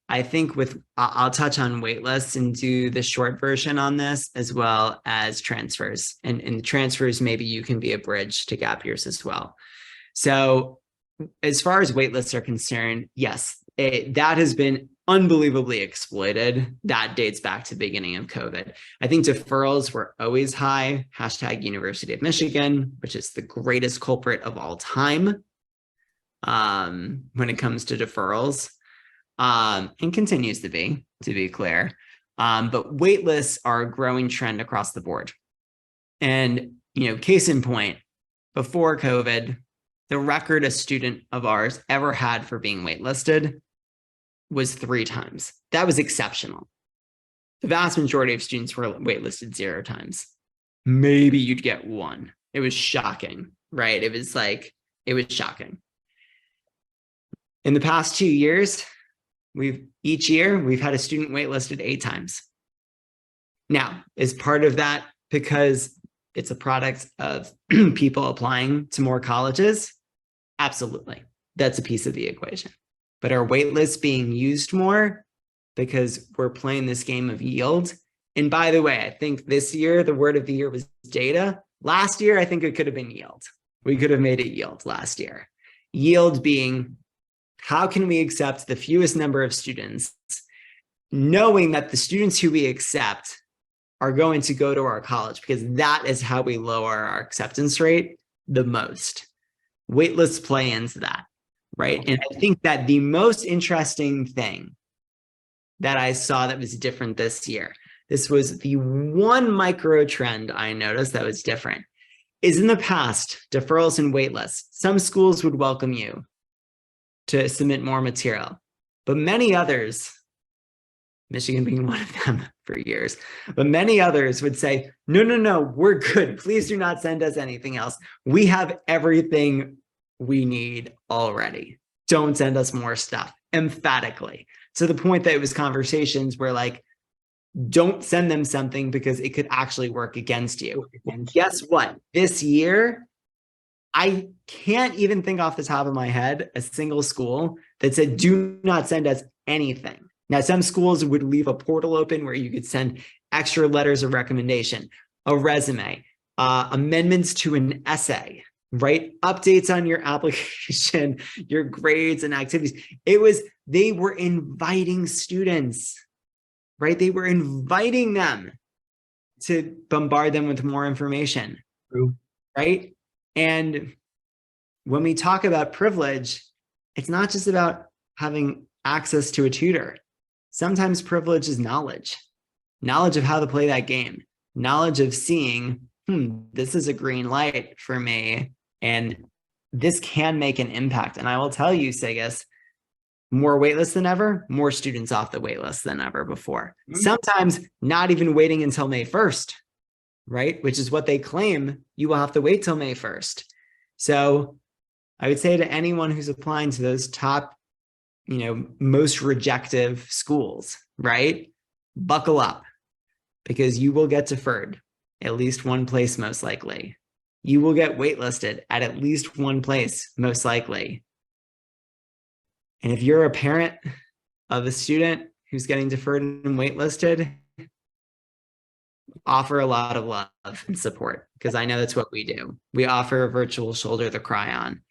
I think I'll touch on wait lists and do the short version on this, as well as transfers. And transfers, maybe you can be a bridge to gap years as well. So as far as wait lists are concerned, yes, that has been unbelievably exploited. That dates back to the beginning of COVID. I think deferrals were always high. # University of Michigan, which is the greatest culprit of all time when it comes to deferrals, and continues to be clear. But wait lists are a growing trend across the board. And, case in point, before COVID, the record a student of ours ever had for being waitlisted was 3 times. That was exceptional. The vast majority of students were waitlisted 0 times. Maybe you'd get 1 It was shocking, right? It was shocking. In the past 2 years, each year we've had a student waitlisted 8 times. Now, is part of that because it's a product of people applying to more colleges? Absolutely. That's a piece of the equation. But are waitlists being used more because we're playing this game of yield? And by the way, I think this year, the word of the year was data. Last year, I think it could have been yield. We could have made it yield last year. Yield being, how can we accept the fewest number of students, knowing that the students who we accept are going to go to our college, because that is how we lower our acceptance rate the most. Waitlists play into that, right? And I think that the most interesting thing that I saw that was different this year, this was the one micro trend I noticed that was different, is in the past, deferrals and waitlists, some schools would welcome you to submit more material, but many others, Michigan being one of them for years, but many others would say, no, we're good. Please do not send us anything else. We have everything we need already. Don't send us more stuff, emphatically. To the point that it was conversations where like, don't send them something because it could actually work against you. Guess what? This year, I can't even think off the top of my head a single school that said, do not send us anything. Now, some schools would leave a portal open where you could send extra letters of recommendation, a resume, amendments to an essay, right? Updates on your application, your grades and activities. They were inviting students, right? They were inviting them to bombard them with more information, True. right? And when we talk about privilege, it's not just about having access to a tutor. Sometimes privilege is knowledge of how to play that game, knowledge of seeing, this is a green light for me, and this can make an impact. And I will tell you, Sigis, more waitlists than ever, more students off the waitlist than ever before. Sometimes not even waiting until May 1st, right? Which is what they claim you will have to wait till May 1st. So I would say to anyone who's applying to those top, most rejective schools, right? Buckle up, because you will get deferred at least one place, most likely. You will get waitlisted at least one place, most likely. And if you're a parent of a student who's getting deferred and waitlisted, offer a lot of love and support, because I know that's what we do. We offer a virtual shoulder to cry on.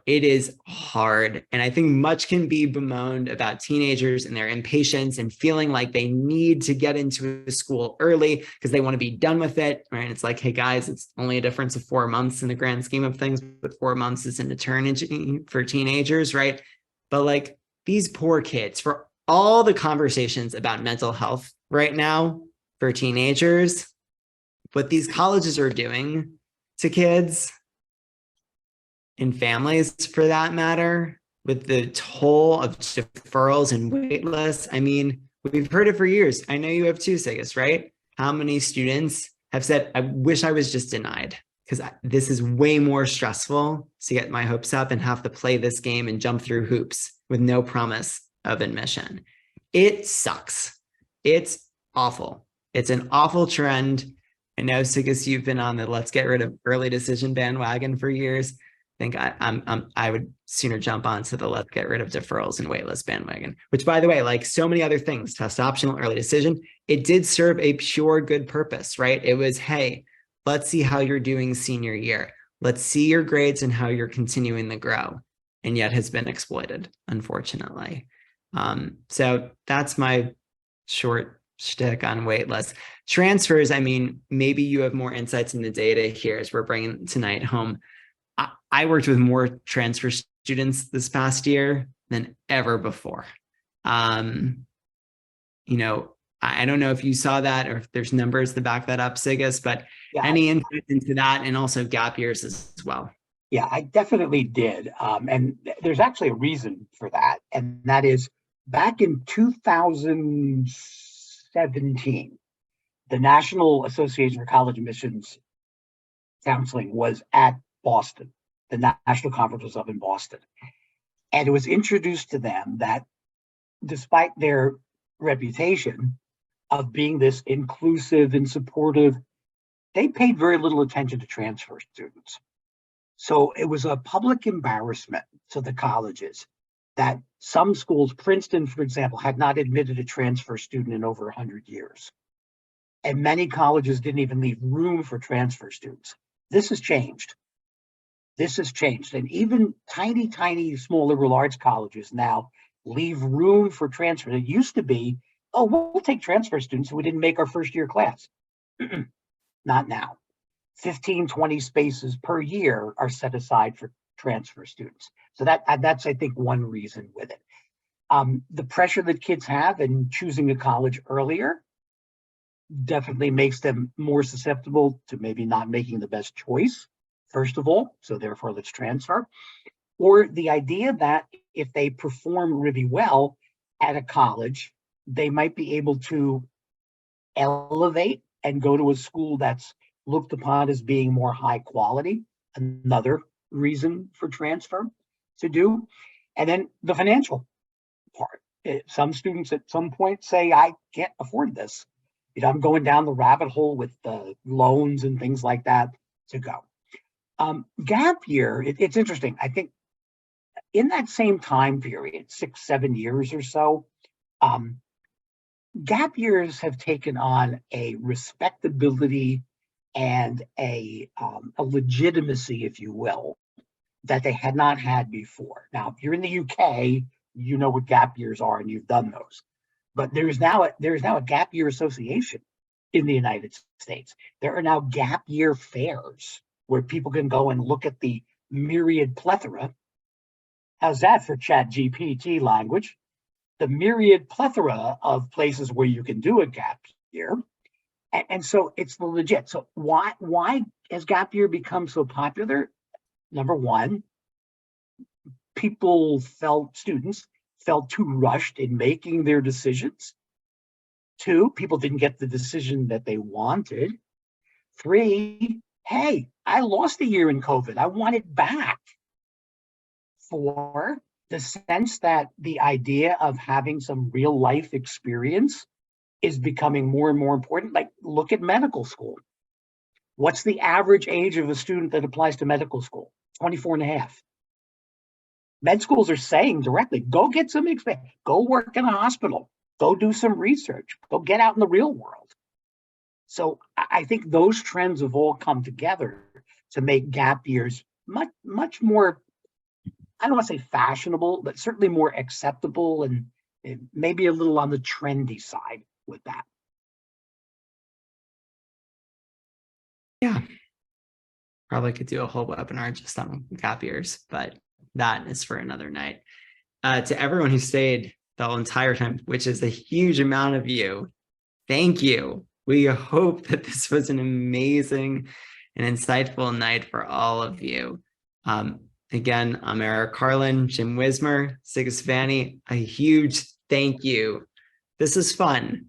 It is hard. And I think much can be bemoaned about teenagers and their impatience and feeling like they need to get into a school early because they want to be done with it, right? It's like, hey guys, it's only a difference of 4 months in the grand scheme of things, but 4 months is an eternity for teenagers, right? But like these poor kids, for all the conversations about mental health right now for teenagers, what these colleges are doing to kids and families, for that matter, with the toll of deferrals and wait lists. I mean, we've heard it for years. I know you have too, Sigis, right? How many students have said, I wish I was just denied, because this is way more stressful to get my hopes up and have to play this game and jump through hoops with no promise of admission. It sucks. It's awful. It's an awful trend. I know, Sigis, you've been on the let's get rid of early decision bandwagon for years. I think I would sooner jump onto the let's get rid of deferrals and waitlist bandwagon, which, by the way, like so many other things, test optional, early decision, it did serve a pure good purpose, right? It was, hey, let's see how you're doing senior year. Let's see your grades and how you're continuing to grow, and yet has been exploited, unfortunately. So that's my short shtick on waitlist. Transfers, I mean, maybe you have more insights in the data here as we're bringing tonight home. I worked with more transfer students this past year than ever before. I don't know if you saw that or if there's numbers to back that up, Sigis, but yeah, any insight into that, and also gap years as well? Yeah, I definitely did. And there's actually a reason for that. And that is back in 2017, the National Association for College Admissions counseling was at Boston. The national conference was up in Boston. And it was introduced to them that despite their reputation of being this inclusive and supportive, they paid very little attention to transfer students. So it was a public embarrassment to the colleges that some schools, Princeton, for example, had not admitted a transfer student in over 100 years. And many colleges didn't even leave room for transfer students. This has changed. This has changed. And even tiny, tiny, small liberal arts colleges now leave room for transfer. It used to be, oh, we'll take transfer students so we didn't make our first year class. Not now. 15, 20 spaces per year are set aside for transfer students. So that's, I think, one reason with it. The pressure that kids have in choosing a college earlier definitely makes them more susceptible to maybe not making the best choice, first of all. So therefore, let's transfer. Or the idea that if they perform really well at a college, they might be able to elevate and go to a school that's looked upon as being more high quality. Another reason for transfer to do. And then the financial part. Some students at some point say, I can't afford this. I'm going down the rabbit hole with the loans and things like that to go. Gap year, it's interesting. I think in that same time period, 6-7 years or so, gap years have taken on a respectability and a legitimacy, if you will, that they had not had before. Now, if you're in the UK, you know what gap years are and you've done those. But there's now a gap year association in the United States. There are now gap year fairs where people can go and look at the myriad plethora. How's that for ChatGPT language? The myriad plethora of places where you can do a gap year. And so it's legit. So why has gap year become so popular? Number one, students felt too rushed in making their decisions. 2, people didn't get the decision that they wanted. 3, hey, I lost a year in COVID. I want it back. 4, the sense that the idea of having some real life experience is becoming more and more important. Like, look at medical school. What's the average age of a student that applies to medical school? 24 and a half. Med schools are saying directly, go get some experience, go work in a hospital, go do some research, go get out in the real world. So I think those trends have all come together to make gap years much more, I don't want to say fashionable, but certainly more acceptable and maybe a little on the trendy side with that. Yeah. Probably could do a whole webinar just on gap years, but that is for another night. To everyone who stayed the whole entire time, which is a huge amount of you, thank you. We hope that this was an amazing and insightful night for all of you. Again, I'm Eric Carlin, Jim Wismer, Sigus Vanni, a huge thank you. This is fun.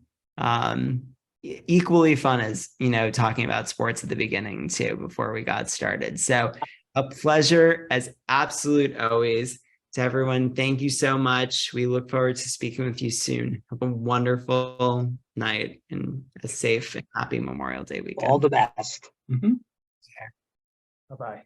Equally fun as, talking about sports at the beginning too, before we got started. So a pleasure as absolute always. To everyone, thank you so much. We look forward to speaking with you soon. Have a wonderful night and a safe and happy Memorial Day weekend. All the best. Bye-bye.